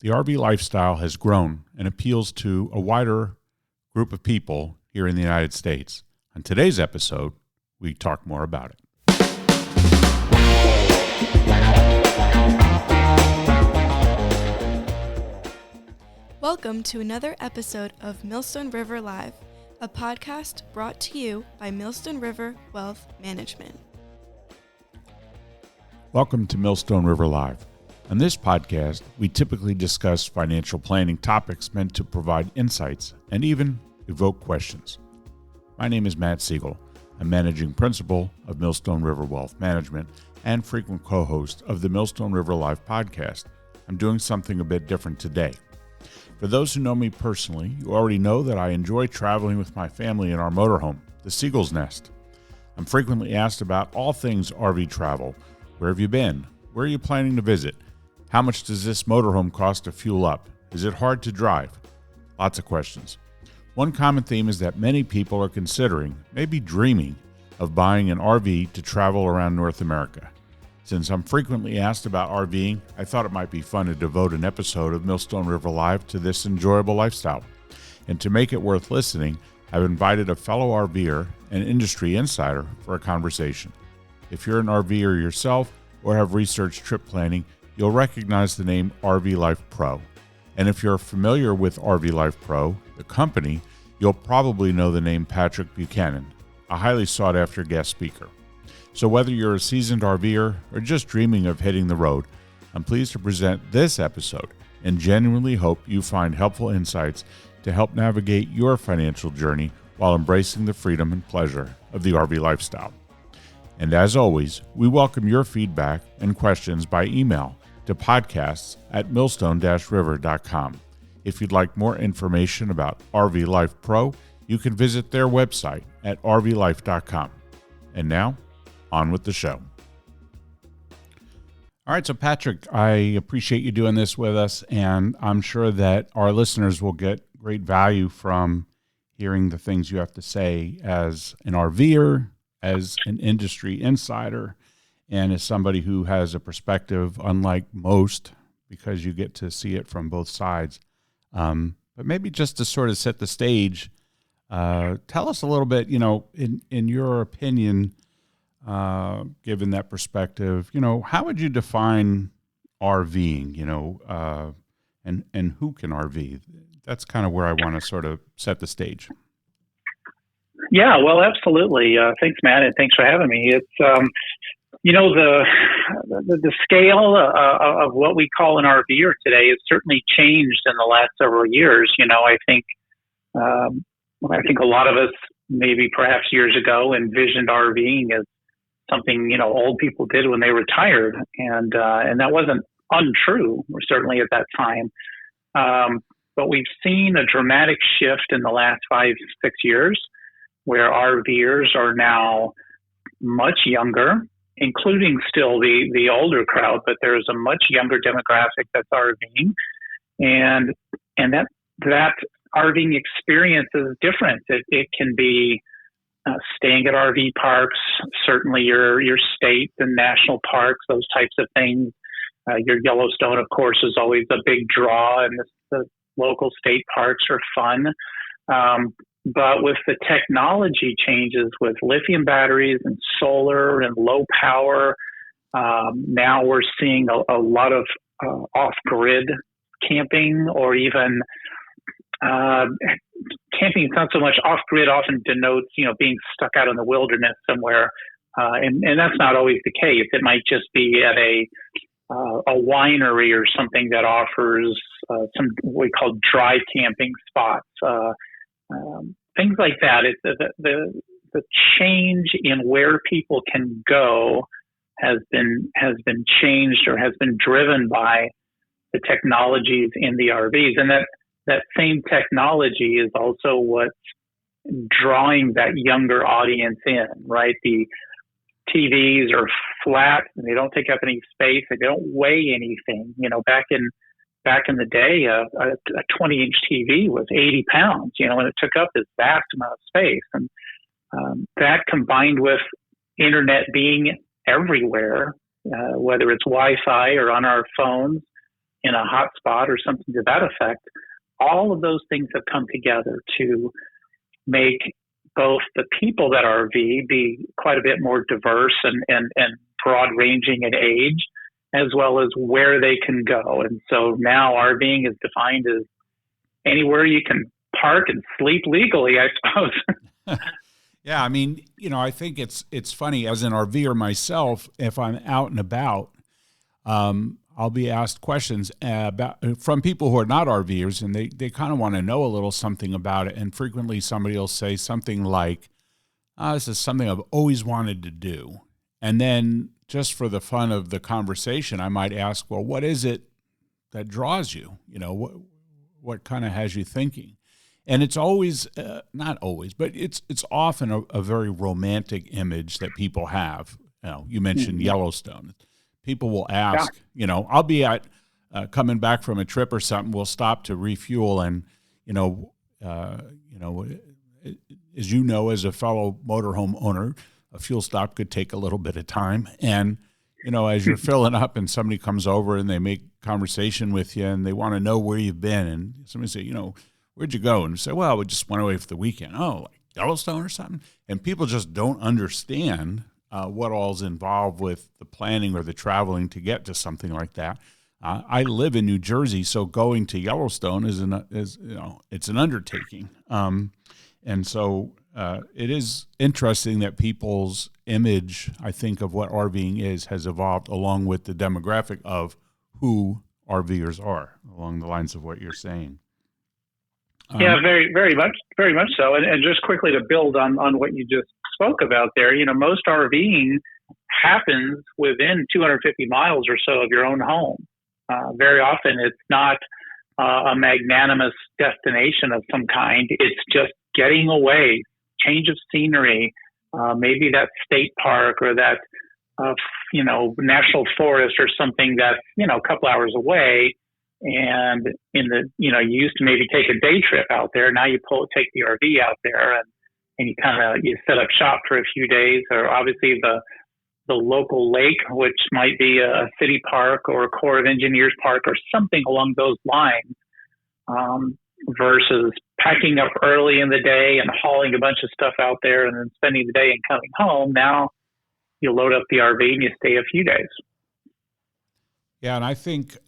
The RV lifestyle has grown and appeals to a wider group of people here in the United States. On today's episode, we talk more about it. Welcome to another episode of Millstone River Live, a podcast brought to you by Millstone River Wealth Management. Welcome to Millstone River Live. On this podcast, we typically discuss financial planning topics meant to provide insights and even evoke questions. My name is Matt Siegel. I'm managing principal of Millstone River Wealth Management and frequent co-host of the Millstone River Live podcast. I'm doing something a bit different today. For those who know me personally, you already know that I enjoy traveling with my family in our motorhome, the Seagull's Nest. I'm frequently asked about all things RV travel. Where have you been? Where are you planning to visit? How much does this motorhome cost to fuel up? Is it hard to drive? Lots of questions. One common theme is that many people are considering, maybe dreaming, of buying an RV to travel around North America. Since I'm frequently asked about RVing, I thought it might be fun to devote an episode of Millstone River Live to this enjoyable lifestyle. And to make it worth listening, I've invited a fellow RVer and industry insider for a conversation. If you're an RVer yourself or have researched trip planning, you'll recognize the name RV Life Pro. And if you're familiar with RV Life Pro, the company, you'll probably know the name Patrick Buchanan, a highly sought-after guest speaker. So whether you're a seasoned RVer or just dreaming of hitting the road, I'm pleased to present this episode and genuinely hope you find helpful insights to help navigate your financial journey while embracing the freedom and pleasure of the RV lifestyle. And as always, we welcome your feedback and questions by email to podcasts@millstone-river.com. If you'd like more information about RV Life Pro, you can visit their website at rvlife.com. And now, on with the show. All right, so Patrick, I appreciate you doing this with us, and I'm sure that our listeners will get great value from hearing the things you have to say as an RVer, as an industry insider, and as somebody who has a perspective unlike most because you get to see it from both sides. But maybe just to sort of set the stage, tell us a little bit, in your opinion, given that perspective, how would you define RVing, and who can RV? That's kind of where I want to sort of set the stage. Yeah, well, absolutely. Thanks, Matt, and thanks for having me. It's, the scale of what we call an RVer today has certainly changed in the last several years. I think a lot of us, maybe perhaps years ago, envisioned RVing as something old people did when they retired, and that wasn't untrue, or certainly at that time. But we've seen a dramatic shift in the last 5-6 years, where RVers are now much younger, including still the older crowd, but there's a much younger demographic that's RVing, and that RVing experience is different. It can be staying at RV parks, certainly your state and national parks, those types of things. Your Yellowstone, of course, is always a big draw, and the local state parks are fun. But with the technology changes with lithium batteries and solar and low power, now we're seeing a lot of off-grid camping, or even camping is not so much off-grid, often denotes, being stuck out in the wilderness somewhere. And that's not always the case. It might just be at a winery or something that offers some what we call dry camping spots. Things like that. It's the change in where people can go has been changed, or has been driven by the technologies in the RVs, and that same technology is also what's drawing that younger audience in, right? The TVs are flat and they don't take up any space. They don't weigh anything. Back in the day, a 20-inch TV was 80 pounds, and it took up this vast amount of space. And that, combined with internet being everywhere, whether it's Wi-Fi or on our phones, in a hot spot or something to that effect. All of those things have come together to make both the people that RV be quite a bit more diverse and broad ranging in age, as well as where they can go. And so now RVing is defined as anywhere you can park and sleep legally, I suppose. Yeah, I mean, I think it's funny, as an RVer myself, if I'm out and about, I'll be asked questions from people who are not RVers, and they kind of want to know a little something about it. And frequently somebody will say something like, this is something I've always wanted to do. And then just for the fun of the conversation, I might ask, well, what is it that draws you? What kind of has you thinking? And it's always, not always, but it's often a very romantic image that people have. You mentioned Yellowstone. People will ask, I'll be at coming back from a trip or something. We'll stop to refuel, and as you know, as a fellow motorhome owner, a fuel stop could take a little bit of time. And as you're filling up, and somebody comes over and they make conversation with you, and they want to know where you've been, and somebody say, where'd you go? And you say, well, we just went away for the weekend. Oh, like Yellowstone or something? And people just don't understand what all's involved with the planning or the traveling to get to something like that. I live in New Jersey, so going to Yellowstone is it's an undertaking. And so it is interesting that people's image, I think, of what RVing is has evolved along with the demographic of who RVers are, along the lines of what you're saying. Yeah, very, very much so. And just quickly to build on what you just spoke about there, most RVing happens within 250 miles or so of your own home. Very often it's not a magnanimous destination of some kind. It's just getting away, change of scenery, maybe that state park or that, national forest or something that's, a couple hours away. And you used to maybe take a day trip out there. Now you take the RV out there and you set up shop for a few days, or obviously the local lake, which might be a city park or a Corps of Engineers park or something along those lines, versus packing up early in the day and hauling a bunch of stuff out there and then spending the day and coming home. Now you load up the RV and you stay a few days. Yeah, and I think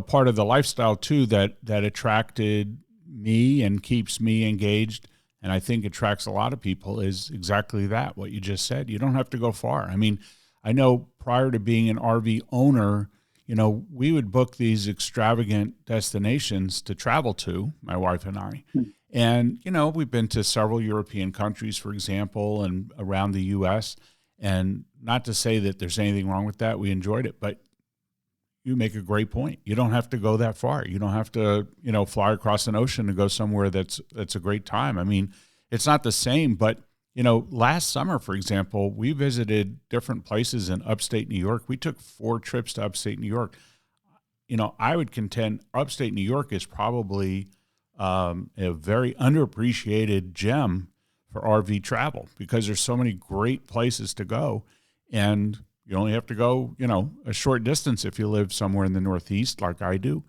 part of the lifestyle too that attracted me and keeps me engaged, and I think attracts a lot of people, is exactly that, what you just said. You don't have to go far. I mean, I know prior to being an RV owner, we would book these extravagant destinations to travel to, my wife and I. And, we've been to several European countries, for example, and around the U.S. And not to say that there's anything wrong with that. We enjoyed it. But you make a great point. You don't have to go that far. You don't have to, fly across an ocean to go somewhere that's a great time. I mean, it's not the same, but, last summer, for example, we visited different places in upstate New York. We took 4 trips to upstate New York. I would contend upstate New York is probably a very underappreciated gem for RV travel, because there's so many great places to go. And you only have to go, a short distance if you live somewhere in the Northeast like I do.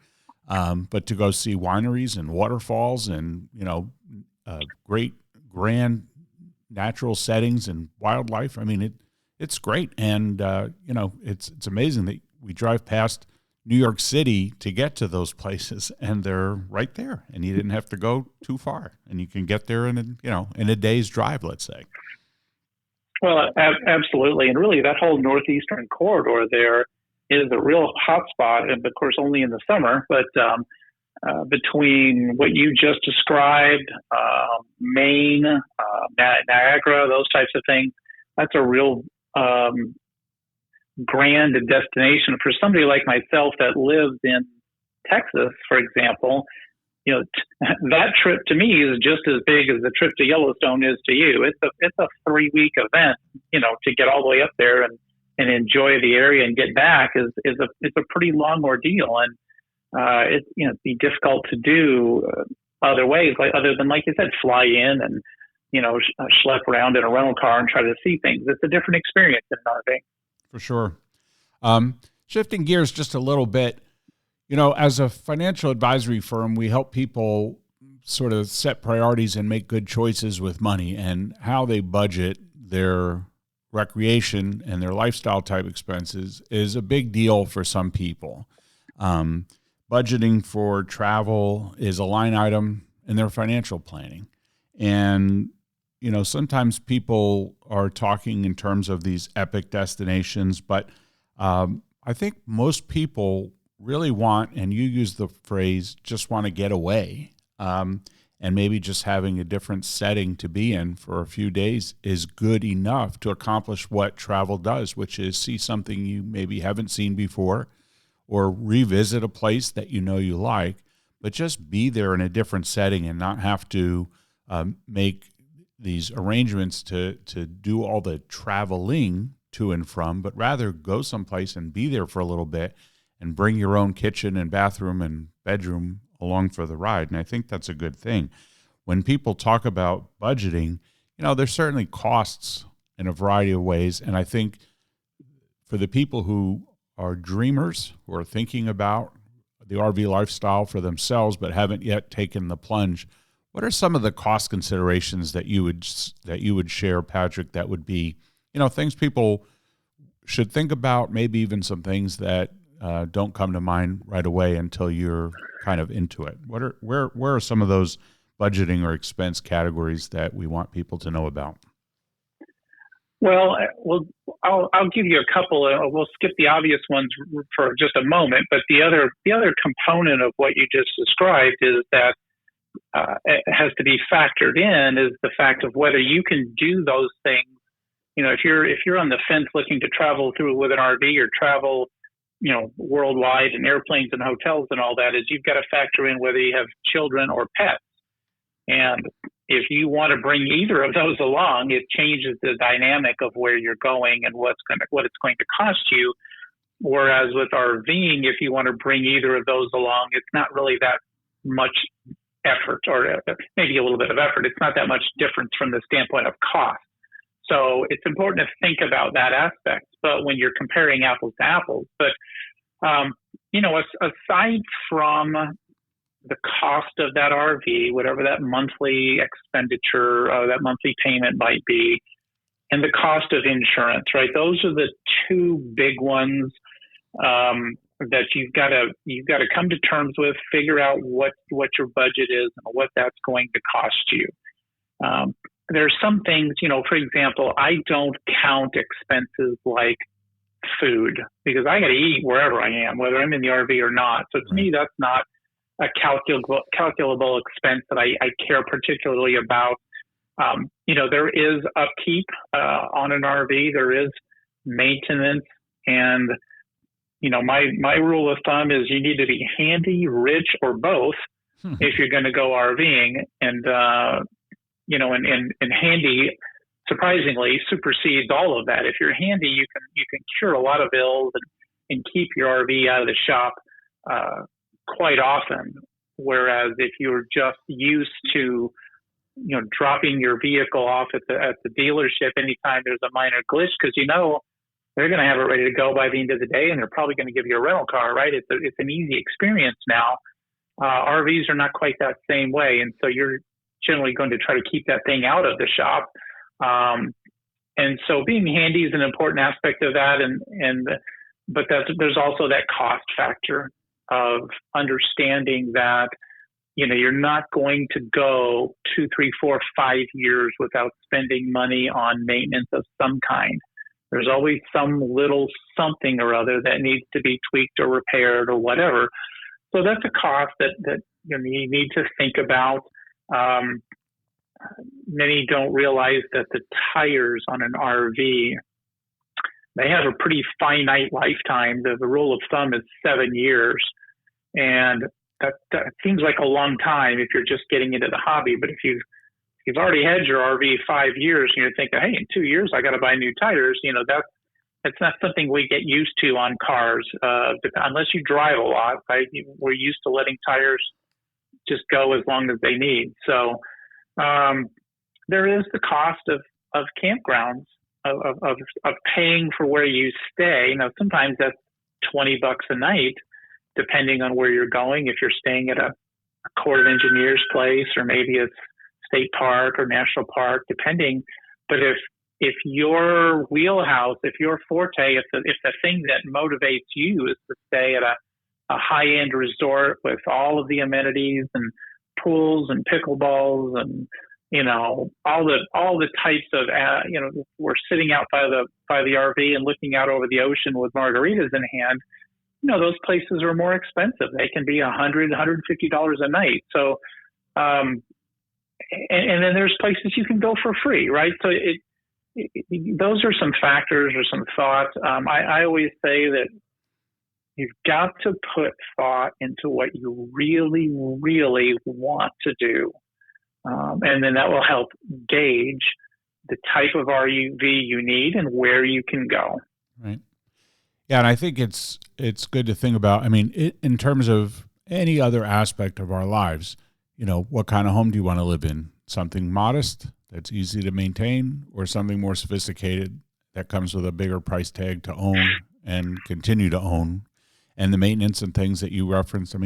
But to go see wineries and waterfalls and, great grand natural settings and wildlife. I mean, it's great. And, it's amazing that we drive past New York City to get to those places, and they're right there, and you didn't have to go too far, and you can get there in a day's drive, let's say. Well, absolutely. And really that whole northeastern corridor there is a real hot spot, and of course only in the summer, but between what you just described, Maine, Niagara, those types of things, that's a real grand destination for somebody like myself that lives in Texas, for example. That trip to me is just as big as the trip to Yellowstone is to you. It's a 3-week event, to get all the way up there and enjoy the area and get back it's a pretty long ordeal. And it'd be difficult to do other ways, other than, like you said, fly in and, schlep around in a rental car and try to see things. It's a different experience in RV. For sure. Shifting gears just a little bit, As a financial advisory firm, we help people sort of set priorities and make good choices with money, and how they budget their recreation and their lifestyle type expenses is a big deal for some people. Budgeting for travel is a line item in their financial planning. And, sometimes people are talking in terms of these epic destinations, but I think most people really want, and you use the phrase, just want to get away. And maybe just having a different setting to be in for a few days is good enough to accomplish what travel does, which is see something you maybe haven't seen before, or revisit a place that you like, but just be there in a different setting and not have to make these arrangements to do all the traveling to and from, but rather go someplace and be there for a little bit and bring your own kitchen and bathroom and bedroom along for the ride. And I think that's a good thing. When people talk about budgeting, there's certainly costs in a variety of ways. And I think for the people who are dreamers, who are thinking about the RV lifestyle for themselves but haven't yet taken the plunge, what are some of the cost considerations that you would share, Patrick, that would be, things people should think about, maybe even some things that don't come to mind right away until you're kind of into it? Where are some of those budgeting or expense categories that we want people to know about? Well, I'll give you a couple. We'll skip the obvious ones for just a moment, but the other component of what you just described is that it has to be factored in is the fact of whether you can do those things. If you're on the fence looking to travel through with an RV or travel, worldwide and airplanes and hotels and all that, is you've got to factor in whether you have children or pets. And if you want to bring either of those along, it changes the dynamic of where you're going and what it's going to cost you. Whereas with RVing, if you want to bring either of those along, it's not really that much effort, or maybe a little bit of effort. It's not that much difference from the standpoint of cost. So it's important to think about that aspect. But when you're comparing apples to apples, aside from the cost of that RV, whatever that monthly expenditure, that monthly payment might be, and the cost of insurance, right? Those are the two big ones that you've got to come to terms with, figure out what your budget is and what that's going to cost you. There's some things, for example, I don't count expenses like food, because I got to eat wherever I am, whether I'm in the RV or not. So to me, that's not a calculable expense that I care particularly about. There is upkeep on an RV. There is maintenance. And, my rule of thumb is you need to be handy, rich, or both if you're going to go RVing. And, and handy, surprisingly, supersedes all of that. If you're handy, you can cure a lot of ills and keep your RV out of the shop quite often. Whereas if you're just used to, dropping your vehicle off at the dealership anytime there's a minor glitch, because they're going to have it ready to go by the end of the day, and they're probably going to give you a rental car, right? It's an easy experience now. RVs are not quite that same way, and so you're generally going to try to keep that thing out of the shop. And so being handy is an important aspect of that. But there's also that cost factor of understanding that, you're not going to go 2, 3, 4, 5 years without spending money on maintenance of some kind. There's always some little something or other that needs to be tweaked or repaired or whatever. So that's a cost that you need to think about. Many don't realize that the tires on an RV, they have a pretty finite lifetime. The rule of thumb is 7 years. And that seems like a long time if you're just getting into the hobby. But if you've already had your RV 5 years and you're thinking, hey, in 2 years, I got to buy new tires, that's not something we get used to on cars, unless you drive a lot, right? We're used to letting tires just go as long as they need. So there is the cost of campgrounds, of paying for where you stay. Sometimes that's $20 a night, depending on where you're going. If you're staying at a Corps of Engineers place, or maybe it's state park or national park, depending. But if your wheelhouse, if your forte, if the thing that motivates you is to stay at a high-end resort with all of the amenities and pools and pickleballs and all the types of we're sitting out by the RV and looking out over the ocean with margaritas in hand. Those places are more expensive. They can be $100, $150 a night. So, and then there's places you can go for free, right? So those are some factors or some thoughts. I always say that you've got to put thought into what you really, really want to do. And then that will help gauge the type of RV you need and where you can go. Right. Yeah, and I think it's good to think about, in terms of any other aspect of our lives, what kind of home do you want to live in? Something modest that's easy to maintain, or something more sophisticated that comes with a bigger price tag to own and continue to own? And the maintenance and things that you referenced,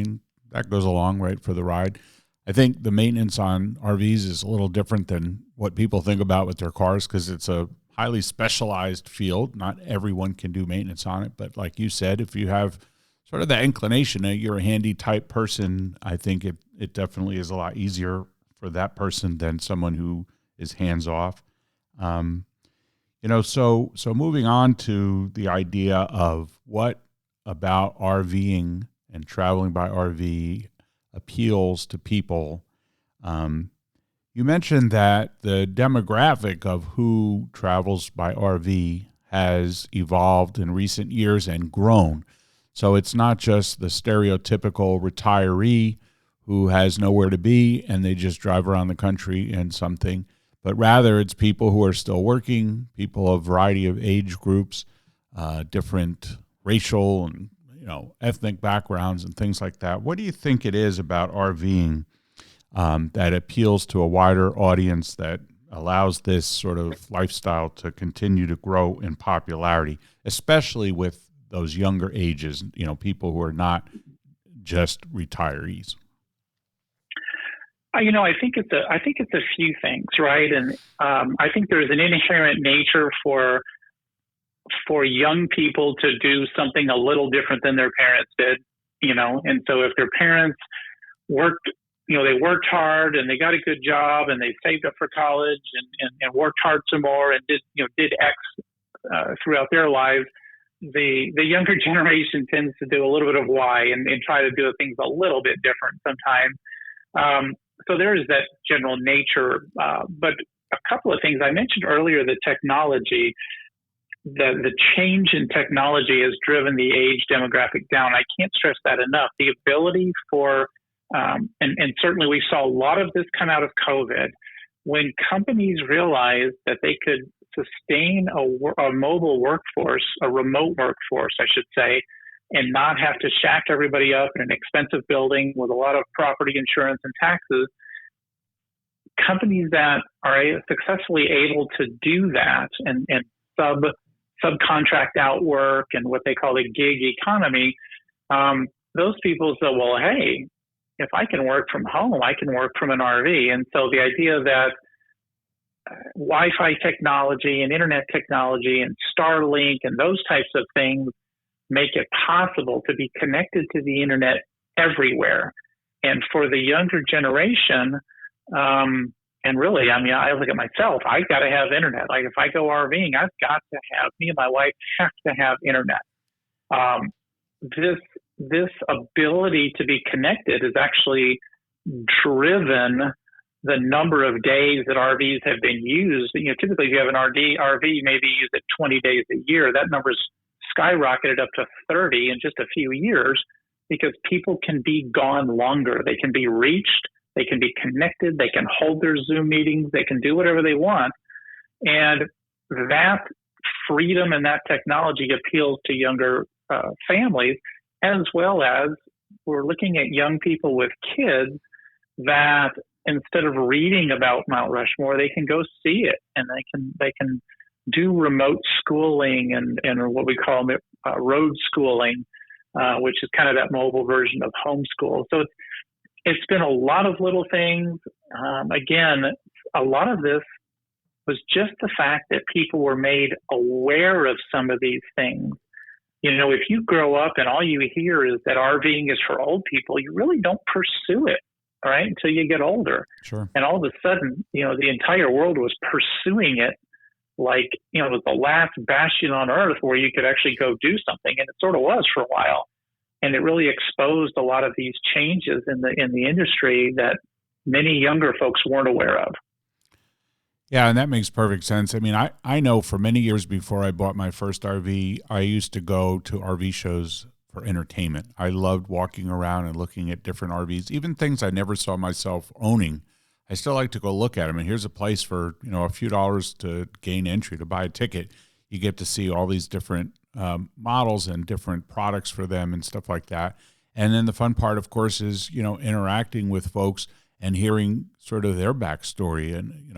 that goes along, right, for the ride. I think the maintenance on RVs is a little different than what people think about with their cars, because it's a highly specialized field. Not everyone can do maintenance on it. But like you said, if you have sort of the inclination that you're a handy type person, I think it definitely is a lot easier for that person than someone who is hands off. So moving on to the idea of what about RVing and traveling by RV appeals to people. You mentioned that the demographic of who travels by RV has evolved in recent years and grown. So it's not just the stereotypical retiree who has nowhere to be and they just drive around the country in something, but rather it's people who are still working, people of a variety of age groups, different racial and ethnic backgrounds and things like that. What do you think it is about RVing that appeals to a wider audience, that allows this sort of lifestyle to continue to grow in popularity, especially with those younger ages, people who are not just retirees? I think it's a few things, right? And I think there's an inherent nature for young people to do something a little different than their parents did, and so if their parents worked, they worked hard and they got a good job and they saved up for college and worked hard some more and did X throughout their lives, the younger generation tends to do a little bit of Y and try to do things a little bit different sometimes. So there is that general nature, but a couple of things I mentioned earlier, the technology. The change in technology has driven the age demographic down. I can't stress that enough. The ability for, and certainly we saw a lot of this come out of COVID, when companies realized that they could sustain a mobile workforce, a remote workforce, I should say, and not have to shack everybody up in an expensive building with a lot of property insurance and taxes. Companies that are successfully able to do that and subcontract out work and what they call the gig economy, those people say, well, hey, if I can work from home, I can work from an RV. And so the idea that Wi-Fi technology and internet technology and Starlink and those types of things make it possible to be connected to the internet everywhere. And for the younger generation, and really, I look at myself, I got to have internet. Like if I go RVing, I've got to have, me and my wife have to have internet. This ability to be connected has actually driven the number of days that RVs have been used. Typically if you have an RV, maybe you use it 20 days a year. That number's skyrocketed up to 30 in just a few years because people can be gone longer. They can be reached. They can be connected. They can hold their Zoom meetings. They can do whatever they want. And that freedom and that technology appeals to younger families, as well as we're looking at young people with kids that instead of reading about Mount Rushmore, they can go see it, and they can do remote schooling and what we call road schooling which is kind of that mobile version of homeschool. So it's been a lot of little things. Again, a lot of this was just the fact that people were made aware of some of these things. If you grow up and all you hear is that RVing is for old people, you really don't pursue it, right, until you get older. Sure. And all of a sudden, the entire world was pursuing it like, it was the last bastion on earth where you could actually go do something. And it sort of was for a while. And it really exposed a lot of these changes in the industry that many younger folks weren't aware of. Yeah, and that makes perfect sense. I mean, I know for many years before I bought my first RV, I used to go to RV shows for entertainment. I loved walking around and looking at different RVs, even things I never saw myself owning. I still like to go look at them. And here's a place for, a few dollars to gain entry, to buy a ticket. You get to see all these different models and different products for them and stuff like that. And then the fun part, of course, is, interacting with folks and hearing sort of their backstory and,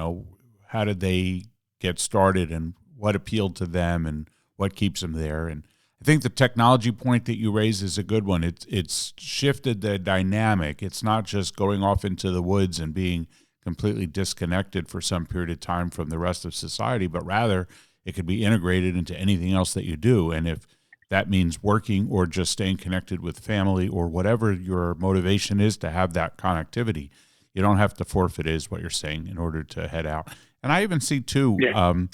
how did they get started and what appealed to them and what keeps them there. And I think the technology point that you raised is a good one. It's shifted the dynamic. It's not just going off into the woods and being completely disconnected for some period of time from the rest of society, but rather it could be integrated into anything else that you do. And if that means working or just staying connected with family or whatever your motivation is to have that connectivity, you don't have to forfeit, is what you're saying, in order to head out. And I even see too, the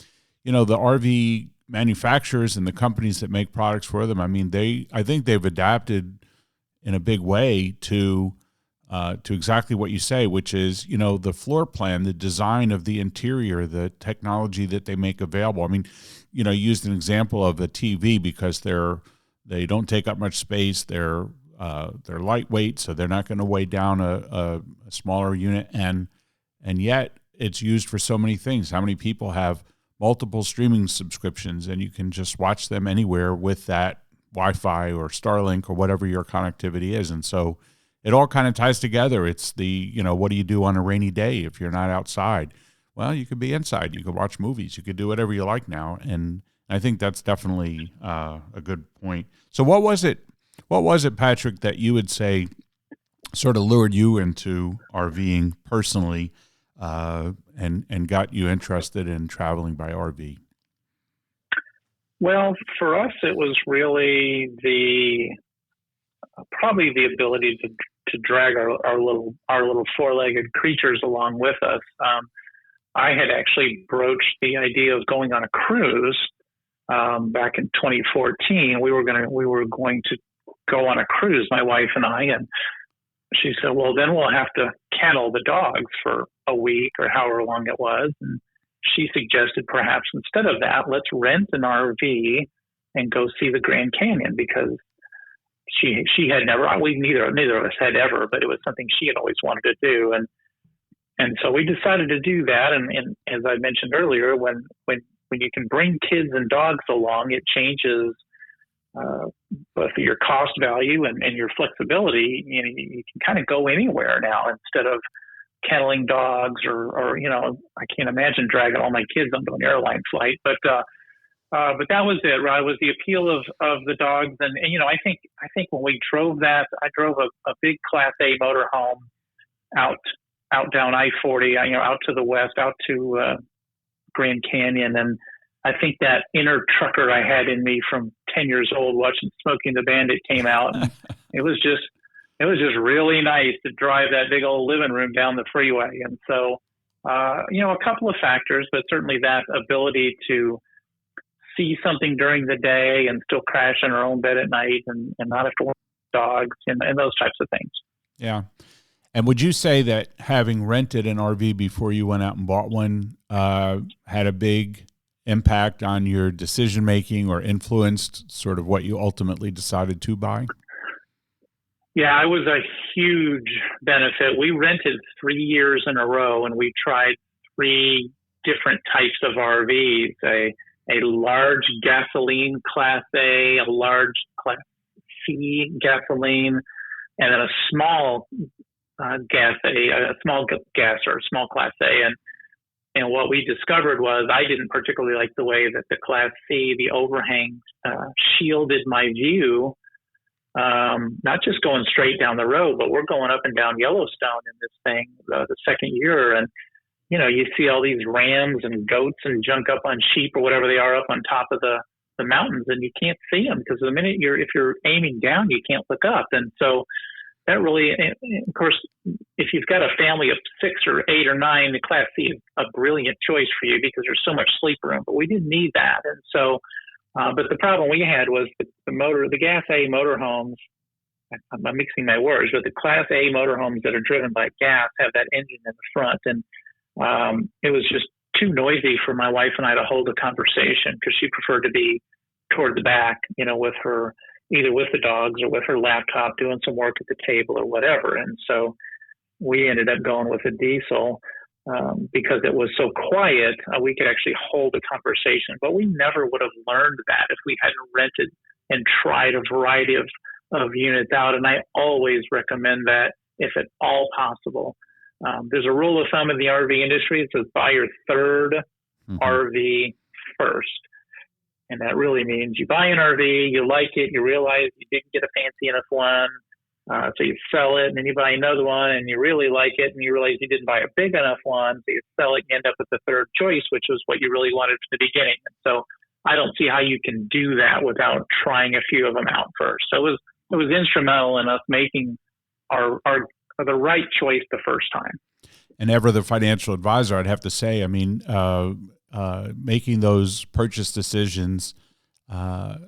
RV manufacturers and the companies that make products for them. I mean, I think they've adapted in a big way to exactly what you say, which is, the floor plan, the design of the interior, the technology that they make available. I mean, you used an example of a TV because they don't take up much space. They're lightweight, so they're not going to weigh down a smaller unit, and yet it's used for so many things. How many people have multiple streaming subscriptions, and you can just watch them anywhere with that Wi-Fi or Starlink or whatever your connectivity is. And so it all kind of ties together. It's the, what do you do on a rainy day if you're not outside? Well, you could be inside. You could watch movies. You could do whatever you like now. And I think that's definitely a good point. So what was it, Patrick, that you would say sort of lured you into RVing personally and got you interested in traveling by RV? Well, for us, it was really probably the ability to drag our little four-legged creatures along with us. I had actually broached the idea of going on a cruise back in 2014. We were going to go on a cruise, my wife and I, and she said, well, then we'll have to kennel the dogs for a week or however long it was. And she suggested perhaps instead of that, let's rent an RV and go see the Grand Canyon, because she had never, neither of us had ever, but it was something she had always wanted to do. And so we decided to do that. And as I mentioned earlier, when you can bring kids and dogs along, it changes both your cost value and your flexibility. You can kind of go anywhere now instead of kenneling dogs or I can't imagine dragging all my kids onto an airline flight, but that was it, right? It was the appeal of the dogs. And I think when we drove that, I drove a big Class A motorhome out down I-40, out to the west, out to Grand Canyon. And I think that inner trucker I had in me from 10 years old watching Smokey and the Bandit came out. And it was just really nice to drive that big old living room down the freeway. And so, a couple of factors, but certainly that ability to see something during the day and still crash in our own bed at night and not have to worry about dogs and those types of things. Yeah. And would you say that having rented an RV before you went out and bought one had a big impact on your decision-making or influenced sort of what you ultimately decided to buy? Yeah, it was a huge benefit. We rented 3 years in a row, and we tried 3 different types of RVs, a large gasoline Class A, a large Class C gasoline, and then a small small Class A. And what we discovered was I didn't particularly like the way that the Class C, the overhang, shielded my view not just going straight down the road, but we're going up and down Yellowstone in this thing the second year. And, you see all these rams and goats and junk up on sheep or whatever they are up on top of the mountains, and you can't see them because the minute if you're aiming down, you can't look up. And so that really, of course, if you've got a family of 6 or 8 or 9, the Class C is a brilliant choice for you because there's so much sleep room, but we didn't need that. And so, but the problem we had was the Gas A motorhomes, I'm mixing my words, but the Class A motorhomes that are driven by gas have that engine in the front. And it was just too noisy for my wife and I to hold a conversation because she preferred to be toward the back, with her, either with the dogs or with her laptop doing some work at the table or whatever. And so we ended up going with a diesel because it was so quiet, we could actually hold a conversation. But we never would have learned that if we hadn't rented and tried a variety of units out. And I always recommend that if at all possible. There's a rule of thumb in the RV industry. It says buy your third RV first. And that really means you buy an RV, you like it, you realize you didn't get a fancy enough one, so you sell it, and then you buy another one, and you really like it, and you realize you didn't buy a big enough one, so you sell it, and you end up with the third choice, which was what you really wanted from the beginning. And so I don't see how you can do that without trying a few of them out first. So it was instrumental in us making the right choice the first time. And ever the financial advisor, I'd have to say, making those purchase decisions, as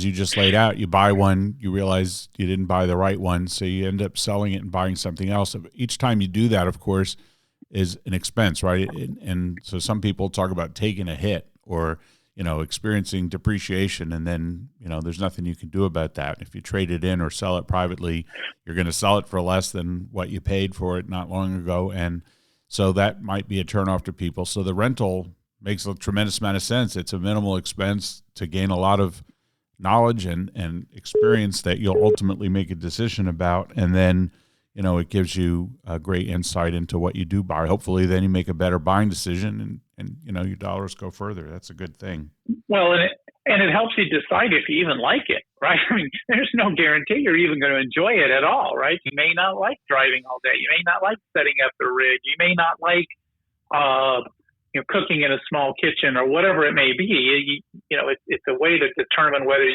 you just laid out, you buy one, you realize you didn't buy the right one, so you end up selling it and buying something else. Each time you do that, of course, is an expense, right? And so some people talk about taking a hit or, experiencing depreciation, and then, there's nothing you can do about that. If you trade it in or sell it privately, you're going to sell it for less than what you paid for it not long ago. And so that might be a turnoff to people. So the rental makes a tremendous amount of sense. It's a minimal expense to gain a lot of knowledge and experience that you'll ultimately make a decision about. And then, it gives you a great insight into what you do buy. Hopefully then you make a better buying decision and your dollars go further. That's a good thing. Well, and it helps you decide if you even like it, right? There's no guarantee you're even going to enjoy it at all, right? You may not like driving all day. You may not like setting up the rig. You may not like, cooking in a small kitchen or whatever it may be. It's a way to determine whether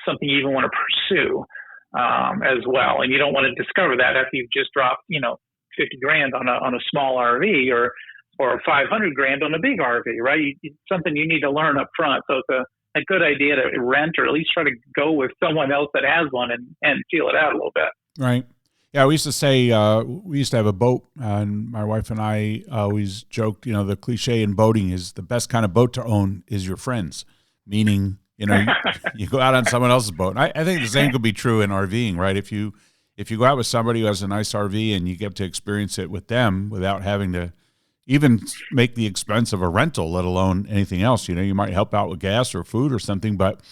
something you even want to pursue as well. And you don't want to discover that after you've just dropped, $50,000 on a small RV or $500,000 on a big RV, right? It's something you need to learn up front. So it's a good idea to rent or at least try to go with someone else that has one and feel it out a little bit. Right. Yeah, we used to say, we used to have a boat, and my wife and I always joked, the cliche in boating is the best kind of boat to own is your friends, meaning, you go out on someone else's boat. I think the same could be true in RVing, right? If you go out with somebody who has a nice RV and you get to experience it with them without having to even make the expense of a rental, let alone anything else, you might help out with gas or food or something, but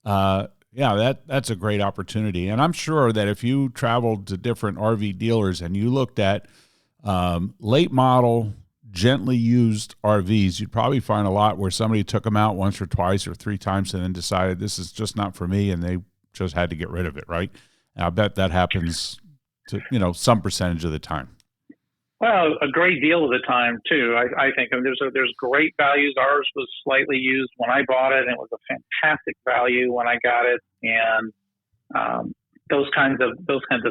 that's a great opportunity. And I'm sure that if you traveled to different RV dealers and you looked at late model, gently used RVs, you'd probably find a lot where somebody took them out once or twice or 3 times and then decided this is just not for me, and they just had to get rid of it, right? And I bet that happens to, some percentage of the time. Well, a great deal of the time too. I think there's great values. Ours was slightly used when I bought it, and it was a fantastic value when I got it. And those kinds of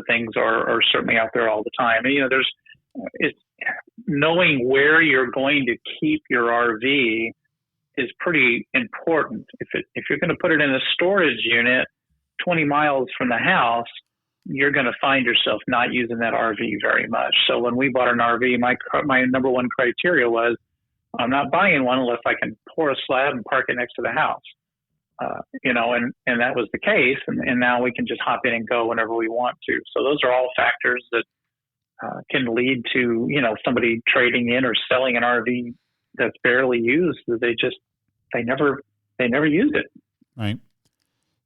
things are certainly out there all the time. And, it's knowing where you're going to keep your RV is pretty important. If you're going to put it in a storage unit 20 miles from the house, you're going to find yourself not using that RV very much. So when we bought an RV, my number one criteria was I'm not buying one unless I can pour a slab and park it next to the house. And that was the case. And now we can just hop in and go whenever we want to. So those are all factors that can lead to, somebody trading in or selling an RV that's barely used. They never use it. Right.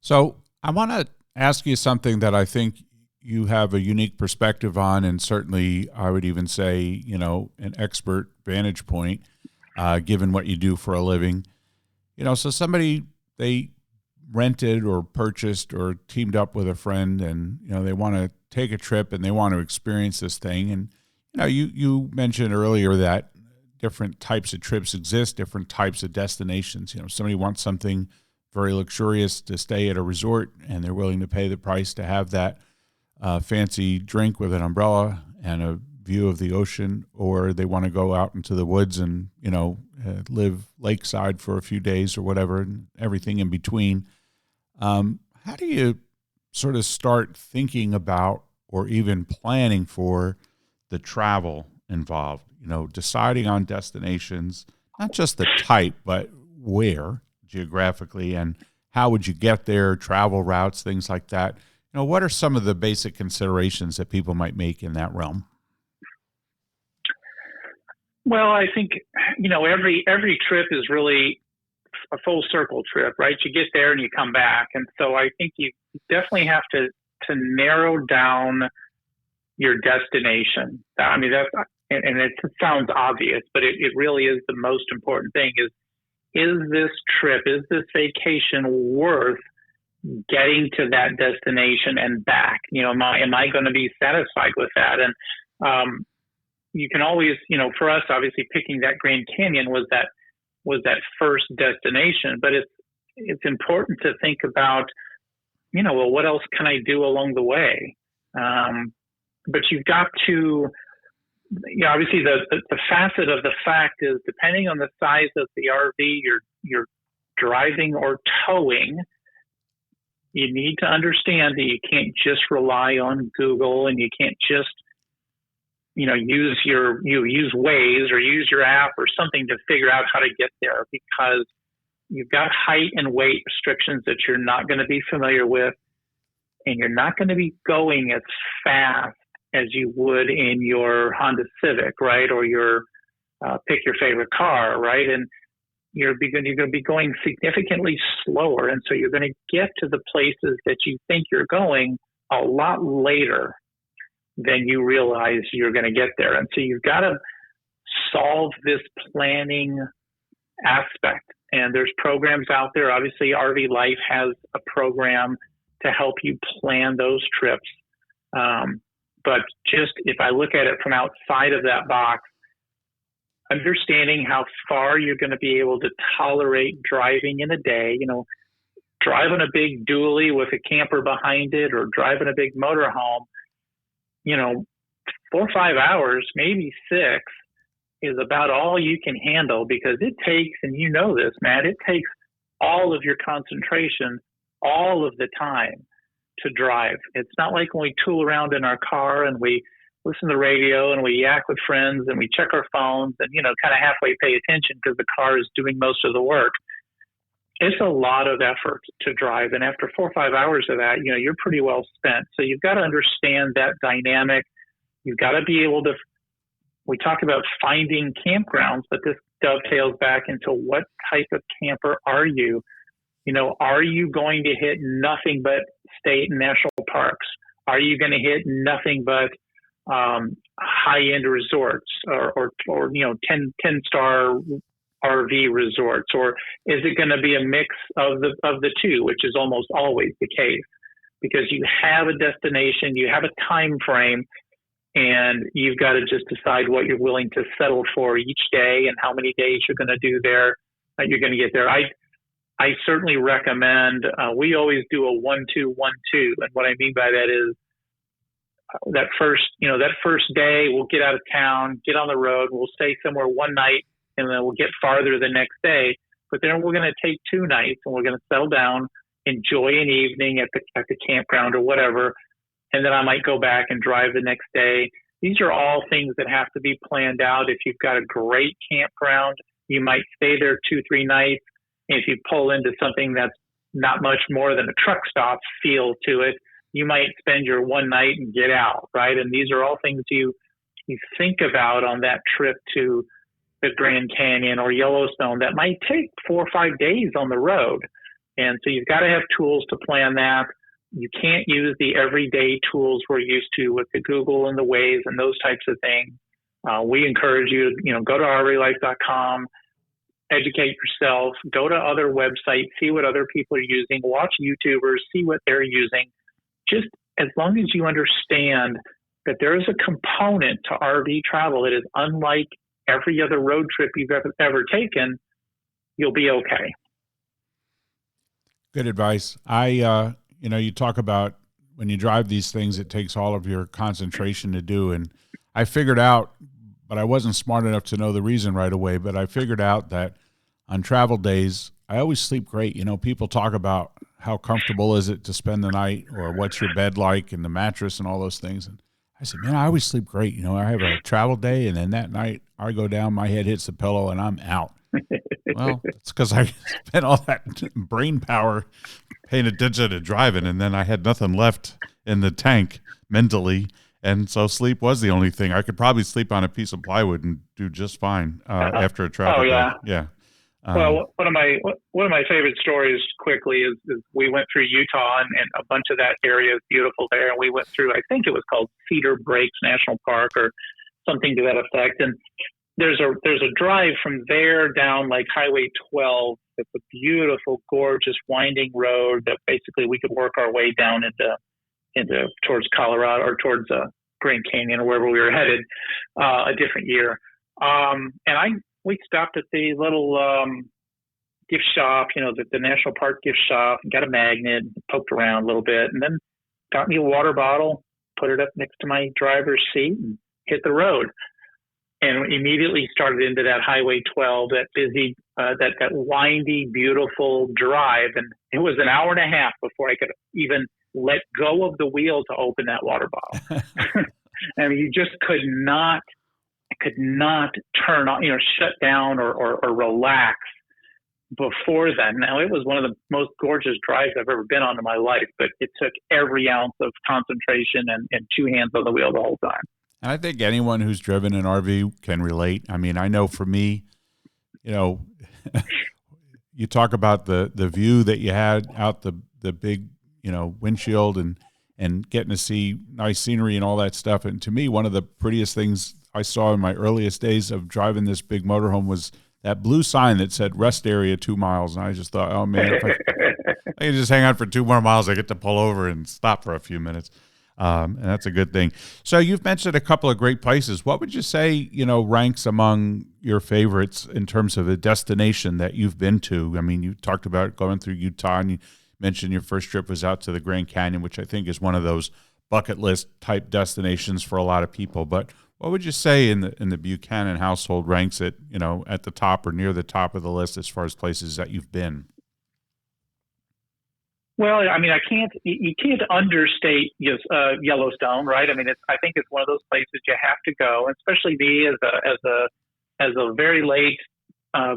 So I want to ask you something that I think you have a unique perspective on, and certainly I would even say, an expert vantage point, given what you do for a living. So somebody, they rented or purchased or teamed up with a friend, and they want to take a trip and they want to experience this thing. And you mentioned earlier that different types of trips exist, different types of destinations. Somebody wants something very luxurious to stay at a resort, and they're willing to pay the price to have that fancy drink with an umbrella and a view of the ocean, or they want to go out into the woods and live lakeside for a few days or whatever, and everything in between. How do you sort of start thinking about or even planning for the travel involved? Deciding on destinations, not just the type, but where geographically, and how would you get there, travel routes, things like that. What are some of the basic considerations that people might make in that realm? Well, I think, every trip is really a full circle trip, right? You get there and you come back. And so I think you definitely have to narrow down your destination. I mean, it sounds obvious, but it really is the most important thing is this trip, is this vacation worth getting to that destination and back? Am I going to be satisfied with that? And you can always, for us, obviously picking that Grand Canyon was that first destination, but it's important to think about, well, what else can I do along the way? But you've got to, obviously the facet of the fact is, depending on the size of the RV you're driving or towing, you need to understand that you can't just rely on Google, and you can't just use Waze or use your app or something to figure out how to get there, because you've got height and weight restrictions that you're not going to be familiar with, and you're not going to be going as fast as you would in your Honda Civic, right? Or your pick your favorite car, right? And you're going to be going significantly slower, and so you're going to get to the places that you think you're going a lot later than you realize you're going to get there. And so you've got to solve this planning aspect. And there's programs out there. Obviously, RV Life has a program to help you plan those trips. But just if I look at it from outside of that box, understanding how far you're going to be able to tolerate driving in a day, driving a big dually with a camper behind it, or driving a big motorhome, 4 or 5 hours, maybe 6, is about all you can handle, because it takes, and this, Matt, it takes all of your concentration all of the time to drive. It's not like when we tool around in our car and we listen to the radio and we yak with friends and we check our phones and, kind of halfway pay attention because the car is doing most of the work. It's a lot of effort to drive. And after 4 or 5 hours of that, you're pretty well spent. So you've got to understand that dynamic. You've got to be able to, we talk about finding campgrounds, but this dovetails back into what type of camper are you? Are you going to hit nothing but state and national parks? Are you going to hit nothing but high-end resorts or 10-star RV resorts, or is it going to be a mix of the two, which is almost always the case, because you have a destination, you have a time frame, and you've got to just decide what you're willing to settle for each day and how many days you're going to do there, you're going to get there. I certainly recommend, we always do a 1-2-1-2. And what I mean by that is that first day we'll get out of town, get on the road, we'll stay somewhere one night, and then we'll get farther the next day. But then we're going to take 2 nights and we're going to settle down, enjoy an evening at the campground or whatever. And then I might go back and drive the next day. These are all things that have to be planned out. If you've got a great campground, you might stay there 2-3 nights. If you pull into something that's not much more than a truck stop feel to it, you might spend your one night and get out, right? And these are all things you think about on that trip to the Grand Canyon or Yellowstone that might take 4 or 5 days on the road. And so you've got to have tools to plan that. You can't use the everyday tools we're used to with the Google and the Waze and those types of things. We encourage you to, go to rvlife.com, educate yourself, go to other websites, see what other people are using, watch YouTubers, see what they're using. Just as long as you understand that there is a component to RV travel that is unlike every other road trip you've ever taken, you'll be okay. Good advice. You talk about when you drive these things, it takes all of your concentration to do. And I figured out, but I wasn't smart enough to know the reason right away, but I figured out that on travel days, I always sleep great. People talk about how comfortable is it to spend the night, or what's your bed like and the mattress and all those things. And I said, man, I always sleep great. I have a travel day, and then that night I go down, my head hits the pillow, and I'm out. Well, it's because I spent all that brain power paying attention to driving, and then I had nothing left in the tank mentally. And so sleep was the only thing. I could probably sleep on a piece of plywood and do just fine after a travel day. Yeah. Well, one of my favorite stories quickly is we went through Utah, and a bunch of that area is beautiful there. And we went through, I think it was called Cedar Breaks National Park or something to that effect. And there's a drive from there down like Highway 12. It's a beautiful, gorgeous, winding road that basically we could work our way down into towards Colorado or towards Grand Canyon or wherever we were headed a different year. We stopped at the little gift shop, the National Park gift shop, and got a magnet, poked around a little bit, and then got me a water bottle, put it up next to my driver's seat, and hit the road. And immediately started into that Highway 12, that busy, that windy, beautiful drive. And it was an hour and a half before I could even let go of the wheel to open that water bottle. I mean, you just could not turn on, shut down or relax before then. Now, it was one of the most gorgeous drives I've ever been on in my life, but it took every ounce of concentration and two hands on the wheel the whole time. And I think anyone who's driven an RV can relate. I mean, I know for me, you talk about the view that you had out the big, windshield and getting to see nice scenery and all that stuff. And to me, one of the prettiest things I saw in my earliest days of driving this big motorhome was that blue sign that said rest area 2 miles. And I just thought, oh man, if I can just hang out for 2 more miles, I get to pull over and stop for a few minutes. And that's a good thing. So you've mentioned a couple of great places. What would you say, ranks among your favorites in terms of a destination that you've been to? I mean, you talked about going through Utah, and you mentioned your first trip was out to the Grand Canyon, which I think is one of those bucket list type destinations for a lot of people. But what would you say in the Buchanan household ranks it, at the top or near the top of the list as far as places that you've been? Well, I mean, you can't understate Yellowstone, right? I mean, I think it's one of those places you have to go, especially me as a very late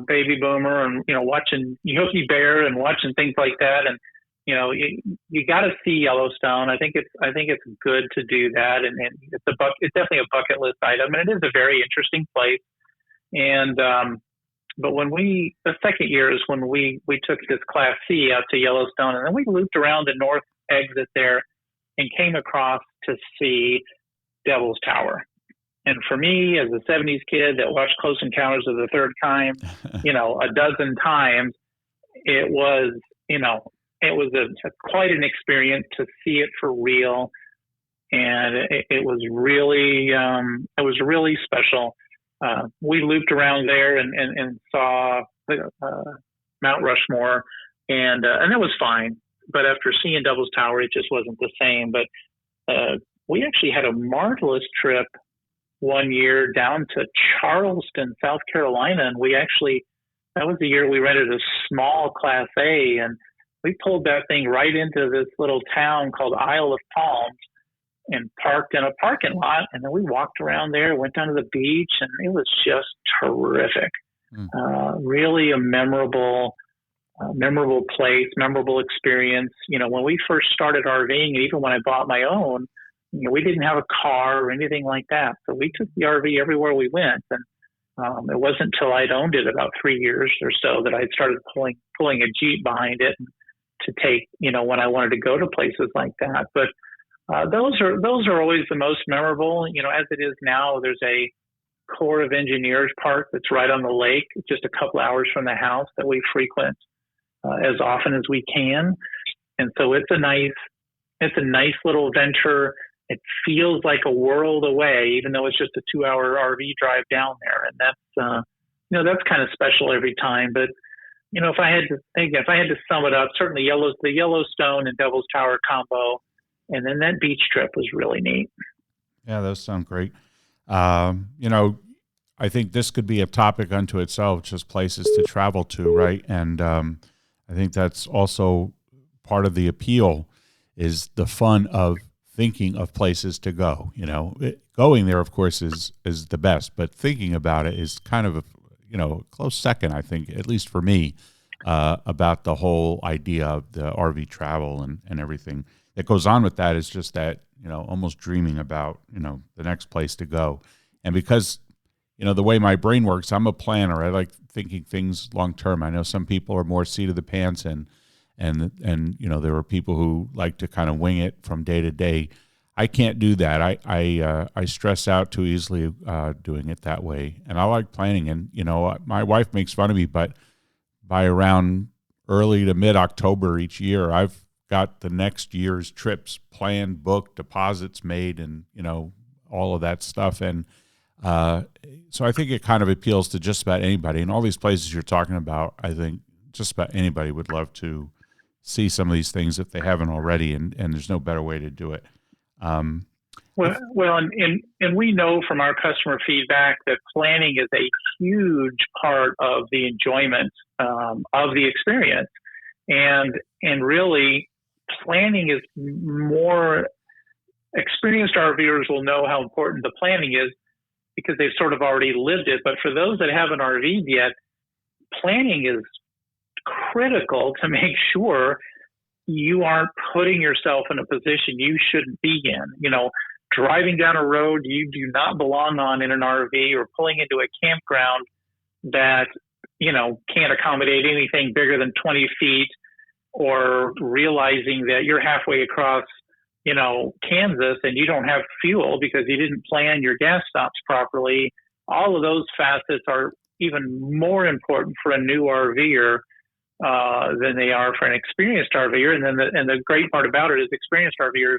baby boomer, and watching Yogi Bear and watching things like that, and you got to see Yellowstone. I think it's good to do that, and it's definitely a bucket list item, and it is a very interesting place. And but the second year is when we took this Class C out to Yellowstone, and then we looped around the north exit there and came across to see Devil's Tower. And for me, as a 70s kid that watched Close Encounters of the Third Kind, a dozen times, it was quite an experience to see it for real. And it was really special. We looped around there and saw Mount Rushmore, and that was fine. But after seeing Devil's Tower, it just wasn't the same. But we actually had a marvelous trip one year down to Charleston, South Carolina, and that was the year we rented a small Class A, and we pulled that thing right into this little town called Isle of Palms and parked in a parking lot. And then we walked around there, went down to the beach, and it was just terrific. Really a memorable place, memorable experience. When we first started RVing, and even when I bought my own, we didn't have a car or anything like that. So we took the RV everywhere we went. And it wasn't until I'd owned it about 3 years or so that I started pulling a Jeep behind it to take, when I wanted to go to places like that. But those are always the most memorable. As it is now, there's a Corps of Engineers park that's right on the lake, just a couple hours from the house, that we frequent as often as we can. And so it's a nice little venture. It feels like a world away, even though it's just a 2-hour RV drive down there. And that's kind of special every time. But, if I had to sum it up, certainly the Yellowstone and Devil's Tower combo, and then that beach trip was really neat. Yeah, those sound great. I think this could be a topic unto itself, just places to travel to, right? And I think that's also part of the appeal, is the fun of thinking of places to go. Going there, of course, is the best, but thinking about it is kind of a close second, I think, at least for me, about the whole idea of the RV travel and everything that goes on with that. Is just that, almost dreaming about, the next place to go. And because, the way my brain works, I'm a planner. I like thinking things long term. I know some people are more seat of the pants, and there are people who like to kind of wing it from day to day. I can't do that. I stress out too easily doing it that way. And I like planning. And, my wife makes fun of me, but by around early to mid-October each year, I've got the next year's trips planned, booked, deposits made, and, all of that stuff. And so I think it kind of appeals to just about anybody. And all these places you're talking about, I think just about anybody would love to see some of these things if they haven't already, and there's no better way to do it. And we know from our customer feedback that planning is a huge part of the enjoyment of the experience, and really planning is more. Experienced RVers will know how important the planning is because they've sort of already lived it. But for those that haven't RV'd yet, planning is critical to make sure you aren't putting yourself in a position you shouldn't be in. Driving down a road you do not belong on in an RV, or pulling into a campground that, can't accommodate anything bigger than 20 feet, or realizing that you're halfway across, Kansas and you don't have fuel because you didn't plan your gas stops properly. All of those facets are even more important for a new RVer than they are for an experienced RVer. And the great part about it is experienced RVers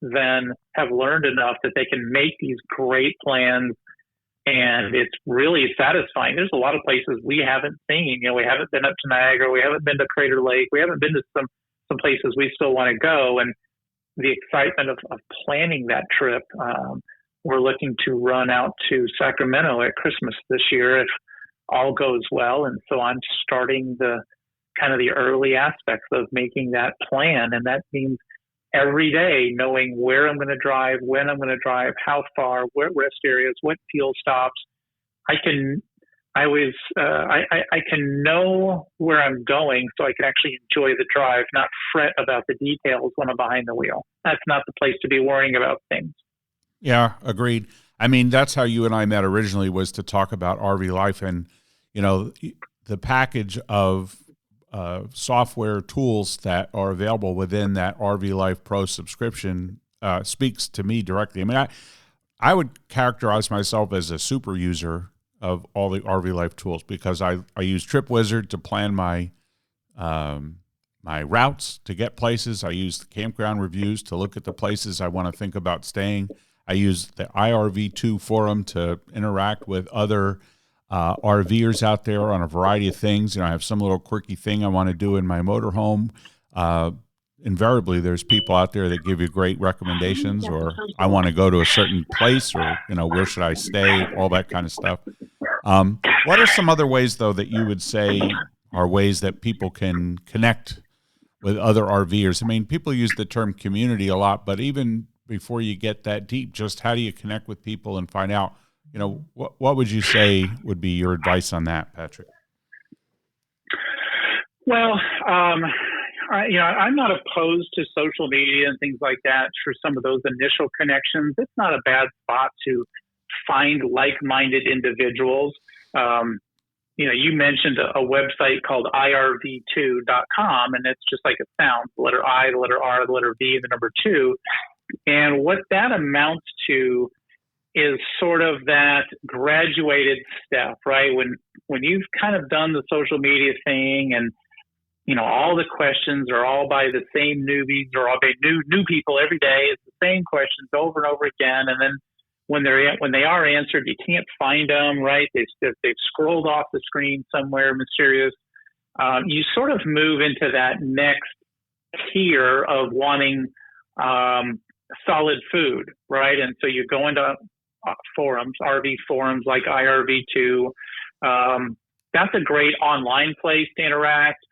then have learned enough that they can make these great plans, and it's really satisfying. There's a lot of places we haven't seen. We haven't been up to Niagara, we haven't been to Crater Lake, we haven't been to some places we still want to go. And the excitement of planning that trip, we're looking to run out to Sacramento at Christmas this year if all goes well. And so I'm starting the early aspects of making that plan. And that means every day knowing where I'm going to drive, when I'm going to drive, how far, what rest areas, what fuel stops. I can know where I'm going so I can actually enjoy the drive, not fret about the details when I'm behind the wheel. That's not the place to be worrying about things. Yeah, agreed. I mean, that's how you and I met originally, was to talk about RV life, and, the package of software tools that are available within that RV Life Pro subscription speaks to me directly. I mean, I would characterize myself as a super user of all the RV Life tools, because I use TripWizard to plan my my routes to get places. I use the campground reviews to look at the places I want to think about staying. I use the IRV2 forum to interact with other RVers out there on a variety of things. I have some little quirky thing I want to do in my motorhome. Invariably, there's people out there that give you great recommendations, or I want to go to a certain place, or, where should I stay, all that kind of stuff. What are some other ways, though, that you would say are ways that people can connect with other RVers? I mean, people use the term community a lot, but even before you get that deep, just how do you connect with people and find out, what would you say would be your advice on that, Patrick? Well, I'm not opposed to social media and things like that for some of those initial connections. It's not a bad spot to find like-minded individuals. You mentioned a website called irv2.com, and it's just like it sounds: the letter I, the letter R, the letter V, and the number 2. And what that amounts to is sort of that graduated step, right? When you've kind of done the social media thing, and all the questions are all by the same newbies or all by new people every day. It's the same questions over and over again, and then when they are answered, you can't find them, right? They've scrolled off the screen somewhere mysterious. You sort of move into that next tier of wanting solid food, right? And so you go into forums, RV forums like IRV2. That's a great online place to interact.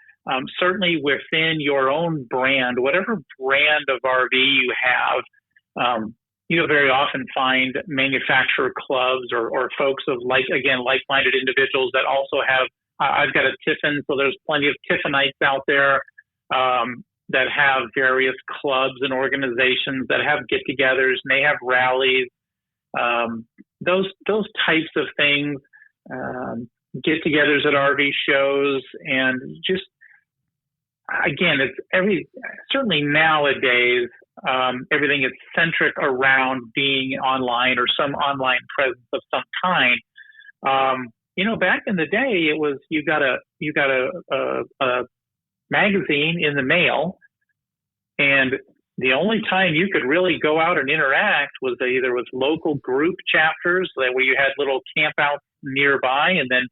Certainly within your own brand, whatever brand of RV you have, you'll very often find manufacturer clubs or folks of like-minded individuals that also have. I've got a Tiffin, so there's plenty of Tiffinites out there that have various clubs and organizations that have get-togethers, and they have rallies. Those types of things, get-togethers at RV shows, and just again, certainly nowadays. Everything is centric around being online or some online presence of some kind. Back in the day, it was you got a magazine in the mail, and the only time you could really go out and interact was either with local group chapters where you had little campouts nearby, and then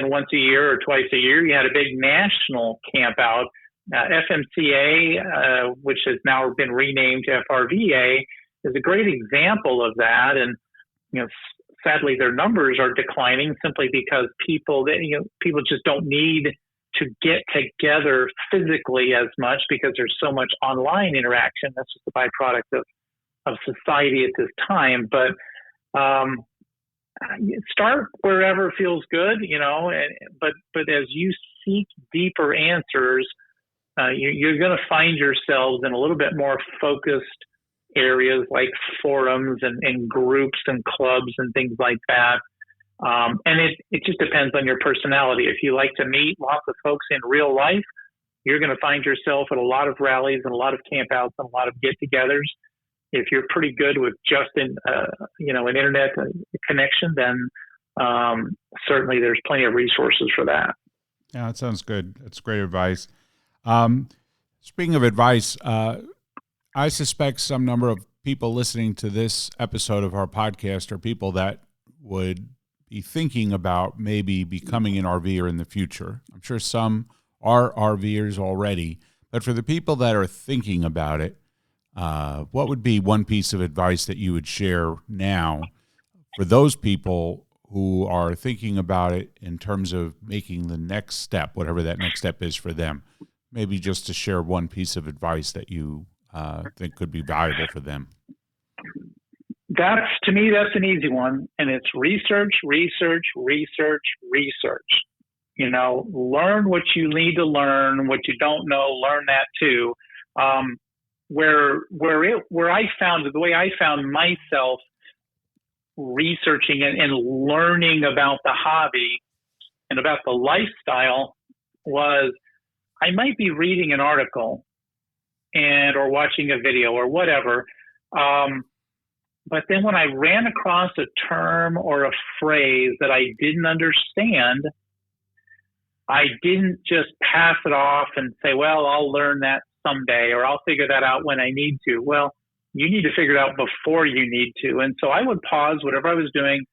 once a year or twice a year you had a big national campout. FMCA, which has now been renamed to FRVA, is a great example of that. And sadly, their numbers are declining simply because people just don't need to get together physically as much because there's so much online interaction. That's just a byproduct of society at this time. But start wherever feels good, but as you seek deeper answers, you're going to find yourselves in a little bit more focused areas like forums and groups and clubs and things like that. And it just depends on your personality. If you like to meet lots of folks in real life, you're going to find yourself at a lot of rallies and a lot of campouts and a lot of get-togethers. If you're pretty good with just an internet connection, then certainly there's plenty of resources for that. Yeah, that sounds good. That's great advice. Speaking of advice, I suspect some number of people listening to this episode of our podcast are people that would be thinking about maybe becoming an RVer in the future. I'm sure some are RVers already, but for the people that are thinking about it, what would be one piece of advice that you would share now for those people who are thinking about it in terms of making the next step, whatever that next step is for them? Maybe just to share one piece of advice that you think could be valuable for them. To me, that's an easy one. And it's research. Learn what you need to learn. What you don't know, learn that too. Where I found, the way I found myself researching and learning about the hobby and about the lifestyle was I might be reading an article or watching a video or whatever. But then when I ran across a term or a phrase that I didn't understand, I didn't just pass it off and say, well, I'll learn that someday, or I'll figure that out when I need to. Well, you need to figure it out before you need to. And so I would pause whatever I was doing,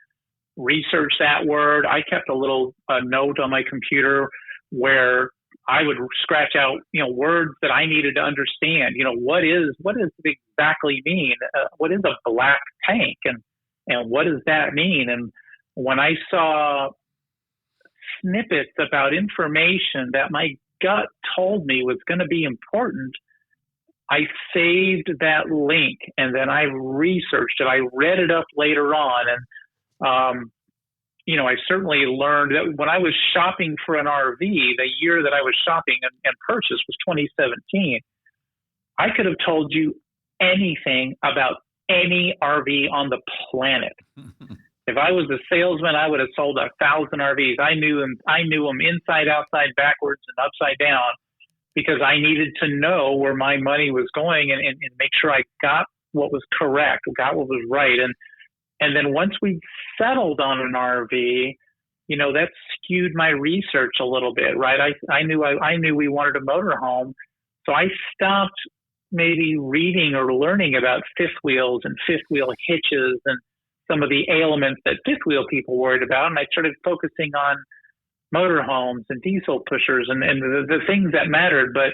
research that word. I kept a little note on my computer where I would scratch out, words that I needed to understand. What does it exactly mean? What is a black tank, and what does that mean? And when I saw snippets about information that my gut told me was going to be important, I saved that link and then I researched it. I read it up later on, and I certainly learned that when I was shopping for an RV, the year that I was shopping and purchased was 2017. I could have told you anything about any RV on the planet. If I was a salesman, I would have sold 1,000 RVs. I knew them inside, outside, backwards, and upside down because I needed to know where my money was going and make sure I got what was correct, got what was right. And And then once we settled on an RV, that skewed my research a little bit, right? I knew we wanted a motorhome, so I stopped maybe reading or learning about fifth wheels and fifth wheel hitches and some of the ailments that fifth wheel people worried about, and I started focusing on motorhomes and diesel pushers and the things that mattered. But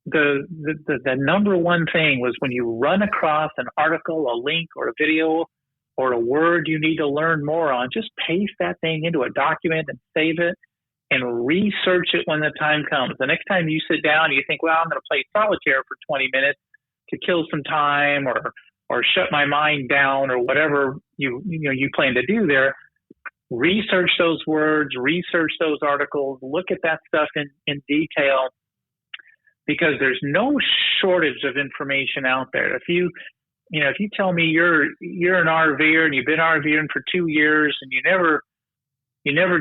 the number one thing was when you run across an article, a link, or a video, or a word you need to learn more on, just paste that thing into a document and save it and research it when the time comes. The next time you sit down and you think, well, I'm going to play solitaire for 20 minutes to kill some time or shut my mind down or whatever you plan to do there, research those words, research those articles, look at that stuff in detail, because there's no shortage of information out there. If you tell me you're an RVer and you've been RVing for 2 years and you never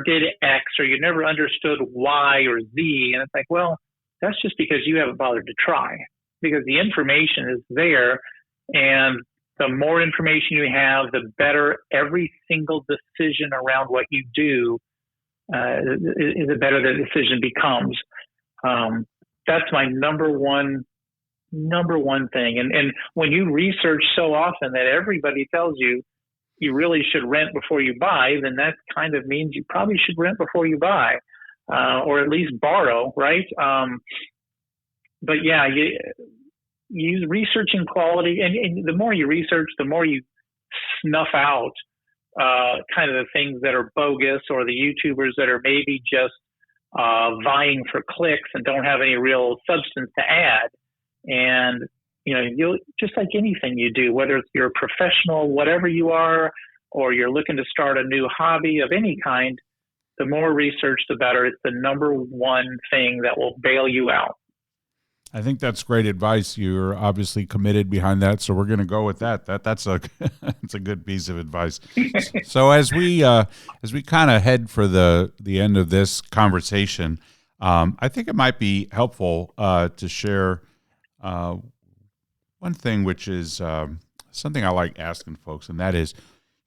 did X or you never understood Y or Z, and it's like, well, that's just because you haven't bothered to try, because the information is there, and the more information you have, the better every single decision around what you do, the better the decision becomes. That's my number one thing. And when you research so often that everybody tells you you really should rent before you buy, then that kind of means you probably should rent before you buy, or at least borrow, right? But yeah, you researching quality, and the more you research, the more you snuff out kind of the things that are bogus, or the YouTubers that are maybe just vying for clicks and don't have any real substance to add. And you'll, just like anything you do, whether it's you're a professional, whatever you are, or you're looking to start a new hobby of any kind, the more research, the better. It's the number one thing that will bail you out. I think that's great advice. You're obviously committed behind that, so we're going to go with that. That's a it's a good piece of advice. So as we kind of head for the end of this conversation, I think it might be helpful to share one thing, which is something I like asking folks, and that is,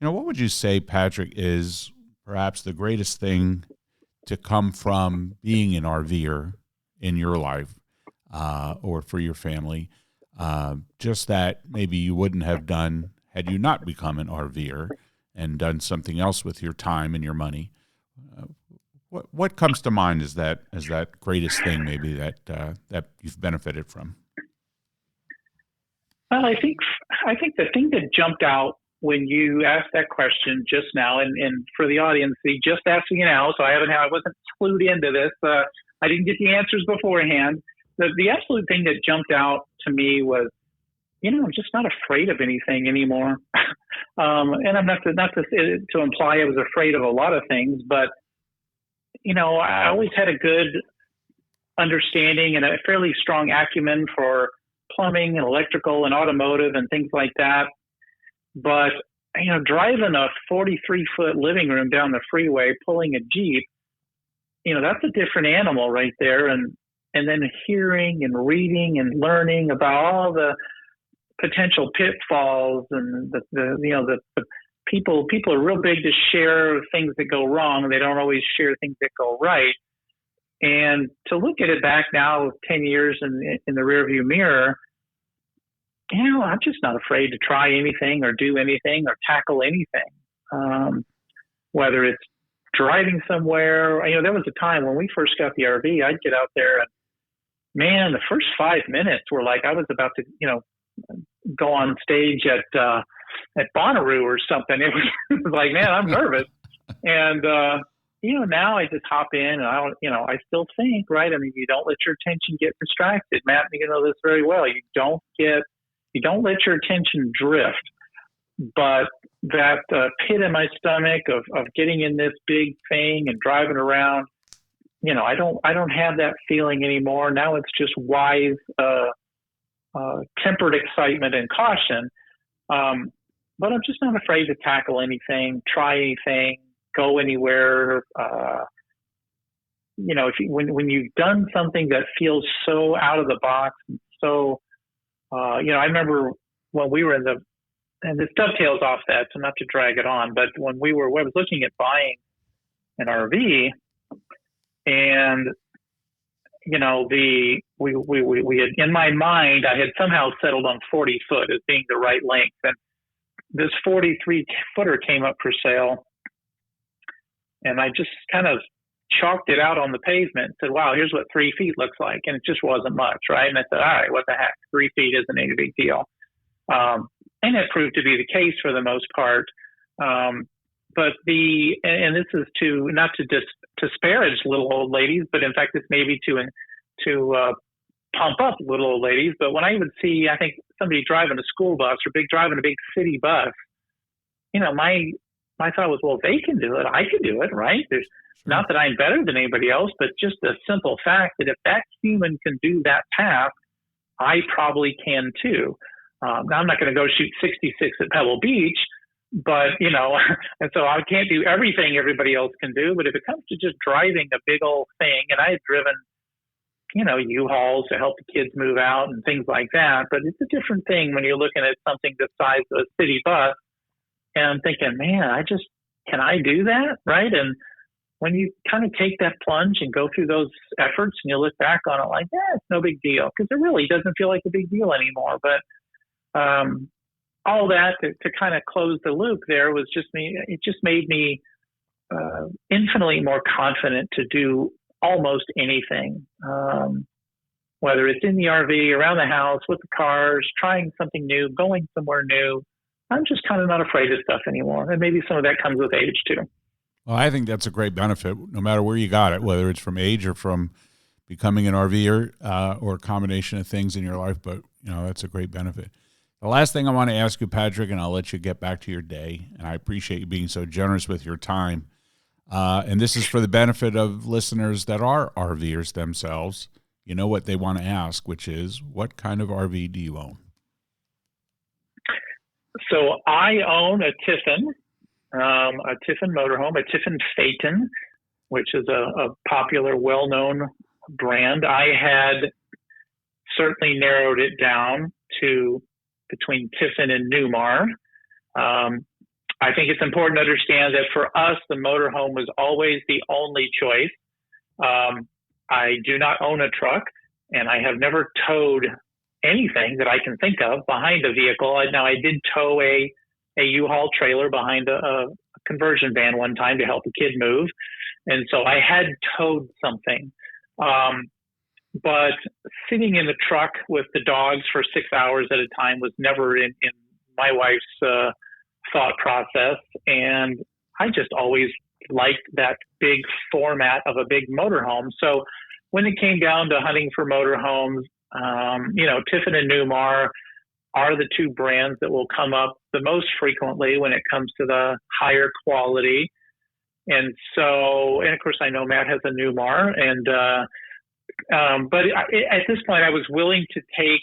what would you say, Patrick, is perhaps the greatest thing to come from being an RVer in your life? Or for your family, just that maybe you wouldn't have done had you not become an RVer and done something else with your time and your money. What comes to mind as that greatest thing maybe that you've benefited from? Well, I think the thing that jumped out when you asked that question just now, and for the audience, he just asking you now, so I wasn't clued into this. I didn't get the answers beforehand. The absolute thing that jumped out to me was, I'm just not afraid of anything anymore. And I'm not to imply I was afraid of a lot of things, but, I always had a good understanding and a fairly strong acumen for plumbing and electrical and automotive and things like that. But, driving a 43-foot living room down the freeway, pulling a Jeep, that's a different animal right there. And then hearing and reading and learning about all the potential pitfalls and the people are real big to share things that go wrong. They don't always share things that go right. And to look at it back now, 10 years in the rearview mirror, I'm just not afraid to try anything or do anything or tackle anything. Whether it's driving somewhere, there was a time when we first got the RV, I'd get out there and, man, the first 5 minutes were like I was about to, go on stage at Bonnaroo or something. It was like, man, I'm nervous. And, now I just hop in and I still think, right? I mean, you don't let your attention get distracted. Matt, you know this very well. You don't let your attention drift. But that pit in my stomach of getting in this big thing and driving around, I don't have that feeling anymore. Now it's just wise, tempered excitement and caution. But I'm just not afraid to tackle anything, try anything, go anywhere. When you've done something that feels so out of the box, and so, I remember when we were in the and this dovetails off that, so not to drag it on, but when I was looking at buying an RV, and we had, in my mind, I had somehow settled on 40 foot as being the right length, and this 43 footer came up for sale, and I just kind of chalked it out on the pavement and said, wow, here's what 3 feet looks like. And it just wasn't much, right? And I said, all right, what the heck? 3 feet isn't any big deal. And it proved to be the case for the most part. But and this is not to disparage little old ladies, but in fact, it's maybe to pump up little old ladies. But when I would see, I think, somebody driving a school bus or driving a big city bus, my thought was, well, if they can do it, I can do it, right? There's not that I'm better than anybody else, but just the simple fact that if that human can do that task, I probably can too. Now, I'm not going to go shoot 66 at Pebble Beach, but, and so I can't do everything everybody else can do. But if it comes to just driving a big old thing, and I had driven, U-Hauls to help the kids move out and things like that, but it's a different thing when you're looking at something the size of a city bus. And I'm thinking, man, can I do that? Right. And when you kind of take that plunge and go through those efforts and you look back on it like, it's no big deal, because it really doesn't feel like a big deal anymore. But all that to kind of close the loop there was it just made me infinitely more confident to do almost anything, whether it's in the RV, around the house, with the cars, trying something new, going somewhere new. I'm just kind of not afraid of stuff anymore. And maybe some of that comes with age too. Well, I think that's a great benefit, no matter where you got it, whether it's from age or from becoming an RVer or a combination of things in your life. But, that's a great benefit. The last thing I want to ask you, Patrick, and I'll let you get back to your day, and I appreciate you being so generous with your time. And this is for the benefit of listeners that are RVers themselves. You know what they want to ask, which is, what kind of RV do you own? So I own a Tiffin motorhome, a Tiffin Phaeton, which is a popular, well-known brand. I had certainly narrowed it down to between Tiffin and Newmar. I think it's important to understand that for us, the motorhome was always the only choice. I do not own a truck, and I have never towed anything that I can think of behind a vehicle. Now, I did tow a U-Haul trailer behind a conversion van one time to help a kid move. And so I had towed something. But sitting in the truck with the dogs for 6 hours at a time was never in my wife's thought process. And I just always liked that big format of a big motorhome. So when it came down to hunting for motorhomes, Tiffin and Newmar are the two brands that will come up the most frequently when it comes to the higher quality. And of course, I know Matt has a Newmar, but at this point, I was willing to take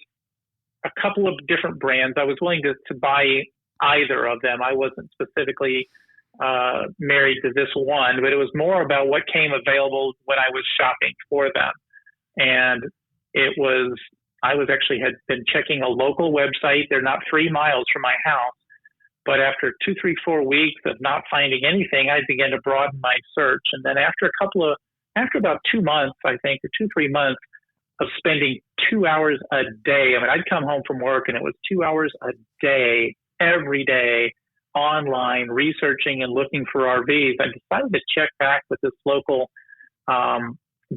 a couple of different brands. I was willing to buy either of them. I wasn't specifically married to this one, but it was more about what came available when I was shopping for them. And I had been checking a local website. They're not 3 miles from my house. But after 2, 3, 4 weeks of not finding anything, I began to broaden my search. And then after about 2 months, I think, or 2, 3 months of spending 2 hours a day. I'd come home from work and it was 2 hours a day, every day, online, researching and looking for RVs. I decided to check back with this local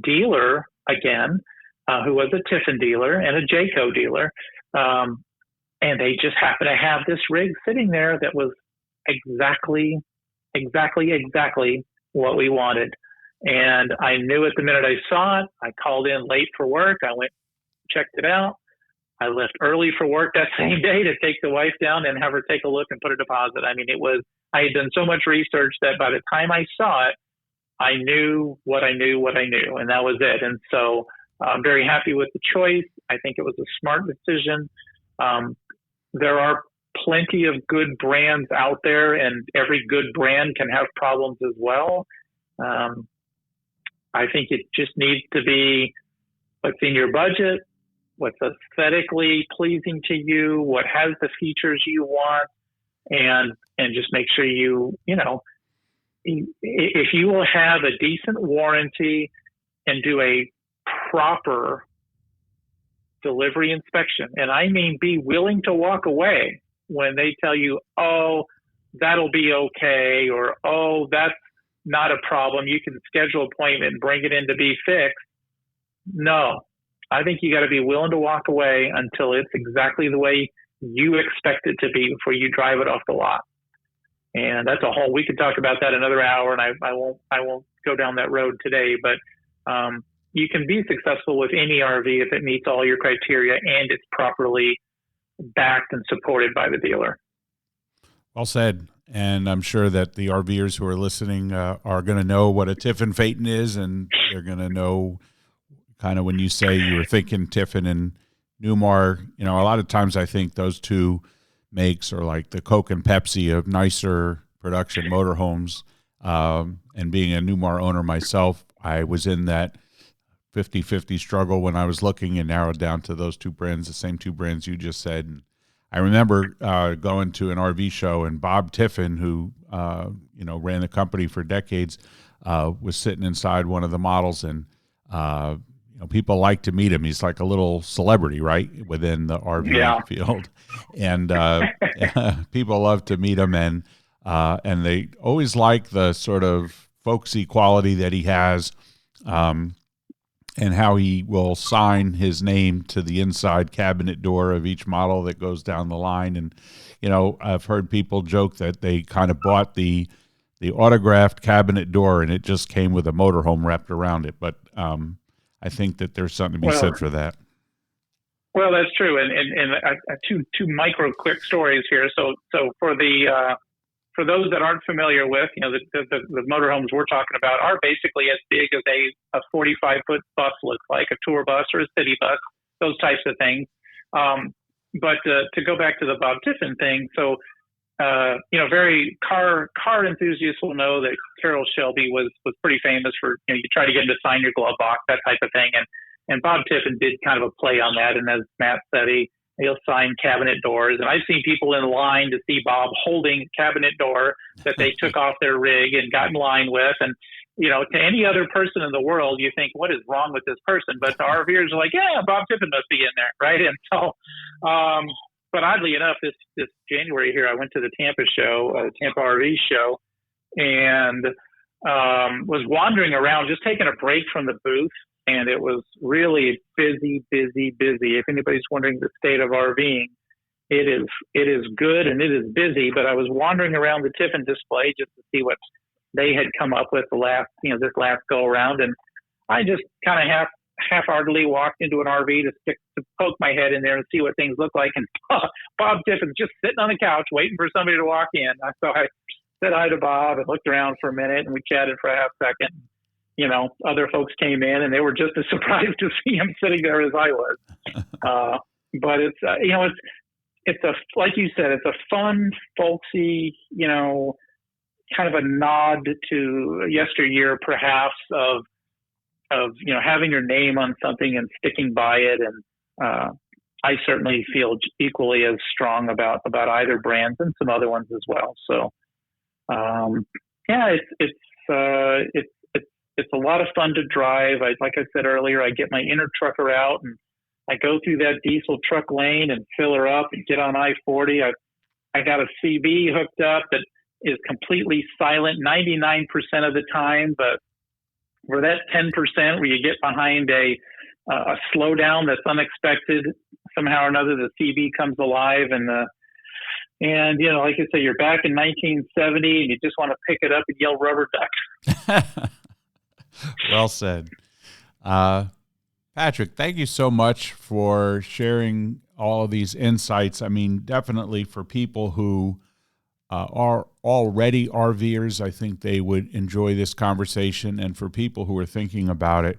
dealer again, who was a Tiffin dealer and a Jayco dealer. And they just happened to have this rig sitting there that was exactly what we wanted. And I knew it the minute I saw it. I called in late for work. I went, checked it out. I left early for work that same day to take the wife down and have her take a look and put a deposit. I had done so much research that by the time I saw it, I knew what I knew, and that was it. And so I'm very happy with the choice. I think it was a smart decision. There are plenty of good brands out there, and every good brand can have problems as well. I think it just needs to be what's in your budget, what's aesthetically pleasing to you, what has the features you want, and just make sure if you will have a decent warranty and do a proper delivery inspection, and I mean be willing to walk away when they tell you, oh, that'll be okay, or oh, that's not a problem, you can schedule an appointment and bring it in to be fixed. No, I think you got to be willing to walk away until it's exactly the way you expect it to be before you drive it off the lot. And that's we could talk about that another hour, and I won't go down that road today, but you can be successful with any RV if it meets all your criteria and it's properly backed and supported by the dealer. Well said. And I'm sure that the RVers who are listening are going to know what a Tiffin Phaeton is, and they're going to know kind of when you say you were thinking Tiffin and Newmar. A lot of times I think those two makes are like the Coke and Pepsi of nicer production motorhomes. And being a Newmar owner myself, I was in that 50-50 struggle when I was looking and narrowed down to those two brands, the same two brands you just said. And I remember going to an RV show, and Bob Tiffin, who ran the company for decades, was sitting inside one of the models, and people like to meet him. He's like a little celebrity, right, within the RV field, and people love to meet him, and they always like the sort of folksy quality that he has. And how he will sign his name to the inside cabinet door of each model that goes down the line. And, I've heard people joke that they kind of bought the autographed cabinet door and it just came with a motorhome wrapped around it. But I think that there's something to be said for that. Well, that's true. And two micro quick stories here. So for those that aren't familiar with, the motorhomes we're talking about are basically as big as a 45-foot bus looks like, a tour bus or a city bus, those types of things. But to go back to the Bob Tiffin thing, so very car enthusiasts will know that Carroll Shelby was pretty famous for you try to get him to sign your glove box, that type of thing, and Bob Tiffin did kind of a play on that, and as Matt said, he'll sign cabinet doors. And I've seen people in line to see Bob holding cabinet door that they took off their rig and got in line with. And, to any other person in the world, you think, what is wrong with this person? But the RVers are like, yeah, Bob Tiffin must be in there, right? And so, but oddly enough, this January here, I went to the Tampa RV show, and was wandering around, just taking a break from the booth. And it was really busy. If anybody's wondering the state of RVing, it is good and it is busy. But I was wandering around the Tiffin display just to see what they had come up with this last go around, and I just kind of half-heartedly walked into an RV to poke my head in there and see what things look like. And Bob Tiffin's just sitting on the couch waiting for somebody to walk in. So I said hi to Bob and looked around for a minute, and we chatted for a half second. Other folks came in and they were just as surprised to see him sitting there as I was. But it's, it's like you said, it's a fun, folksy, kind of a nod to yesteryear, perhaps, of having your name on something and sticking by it. And I certainly feel equally as strong about either brands and some other ones as well. So, it's a lot of fun to drive. Like I said earlier, I get my inner trucker out and I go through that diesel truck lane and fill her up and get on I-40. I got a CB hooked up that is completely silent 99% of the time, but for that 10% where you get behind a slowdown that's unexpected, somehow or another the CB comes alive, and like I say, you're back in 1970 and you just want to pick it up and yell rubber duck. Well said. Patrick, thank you so much for sharing all of these insights. I mean, definitely for people who are already RVers, I think they would enjoy this conversation. And for people who are thinking about it,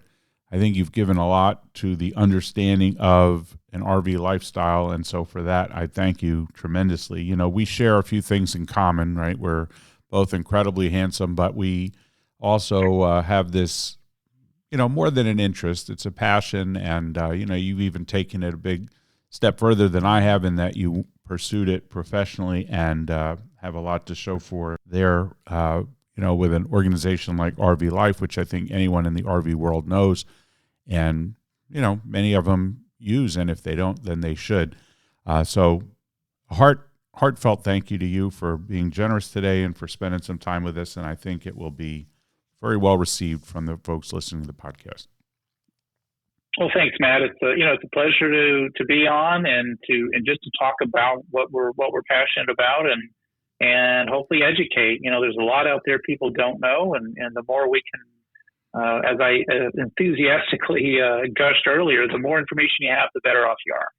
I think you've given a lot to the understanding of an RV lifestyle. And so for that, I thank you tremendously. We share a few things in common, right? We're both incredibly handsome, but we also have this, more than an interest. It's a passion. And, you've even taken it a big step further than I have in that you pursued it professionally and have a lot to show for there, with an organization like RV Life, which I think anyone in the RV world knows. And, many of them use, and if they don't, then they should. So a heartfelt thank you to you for being generous today and for spending some time with us. And I think it will be very well received from the folks listening to the podcast. Well, thanks, Matt. It's a pleasure to be on and just to talk about what we're passionate about and hopefully educate. There's a lot out there people don't know, and the more we can, as I enthusiastically gushed earlier, the more information you have, the better off you are.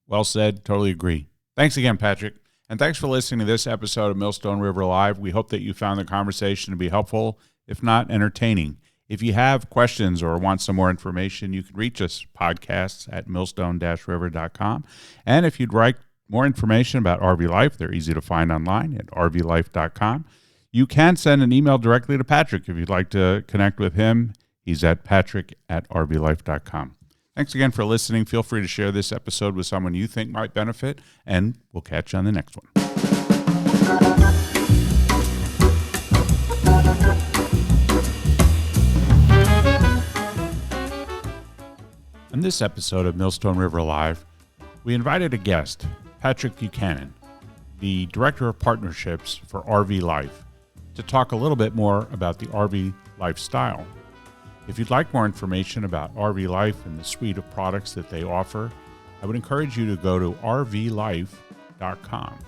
Well said. Totally agree. Thanks again, Patrick. And thanks for listening to this episode of Millstone River Live. We hope that you found the conversation to be helpful, if not entertaining. If you have questions or want some more information, you can reach us podcasts at millstone-river.com. And if you'd like more information about RV Life, they're easy to find online at rvlife.com. You can send an email directly to Patrick if you'd like to connect with him. He's at patrick@rvlife.com. Thanks again for listening. Feel free to share this episode with someone you think might benefit, and we'll catch you on the next one. On this episode of Millstone River Live, we invited a guest, Patrick Buchanan, the Director of Partnerships for RV Life, to talk a little bit more about the RV lifestyle. If you'd like more information about RV Life and the suite of products that they offer, I would encourage you to go to rvlife.com.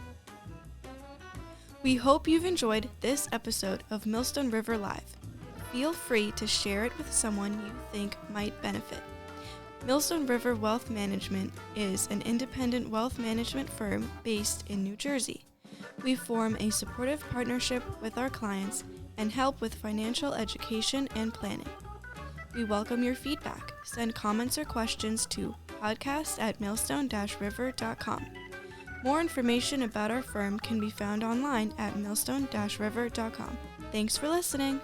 We hope you've enjoyed this episode of Millstone River Live. Feel free to share it with someone you think might benefit. Millstone River Wealth Management is an independent wealth management firm based in New Jersey. We form a supportive partnership with our clients and help with financial education and planning. We welcome your feedback. Send comments or questions to podcast@millstone-river.com. More information about our firm can be found online at millstone-river.com. Thanks for listening.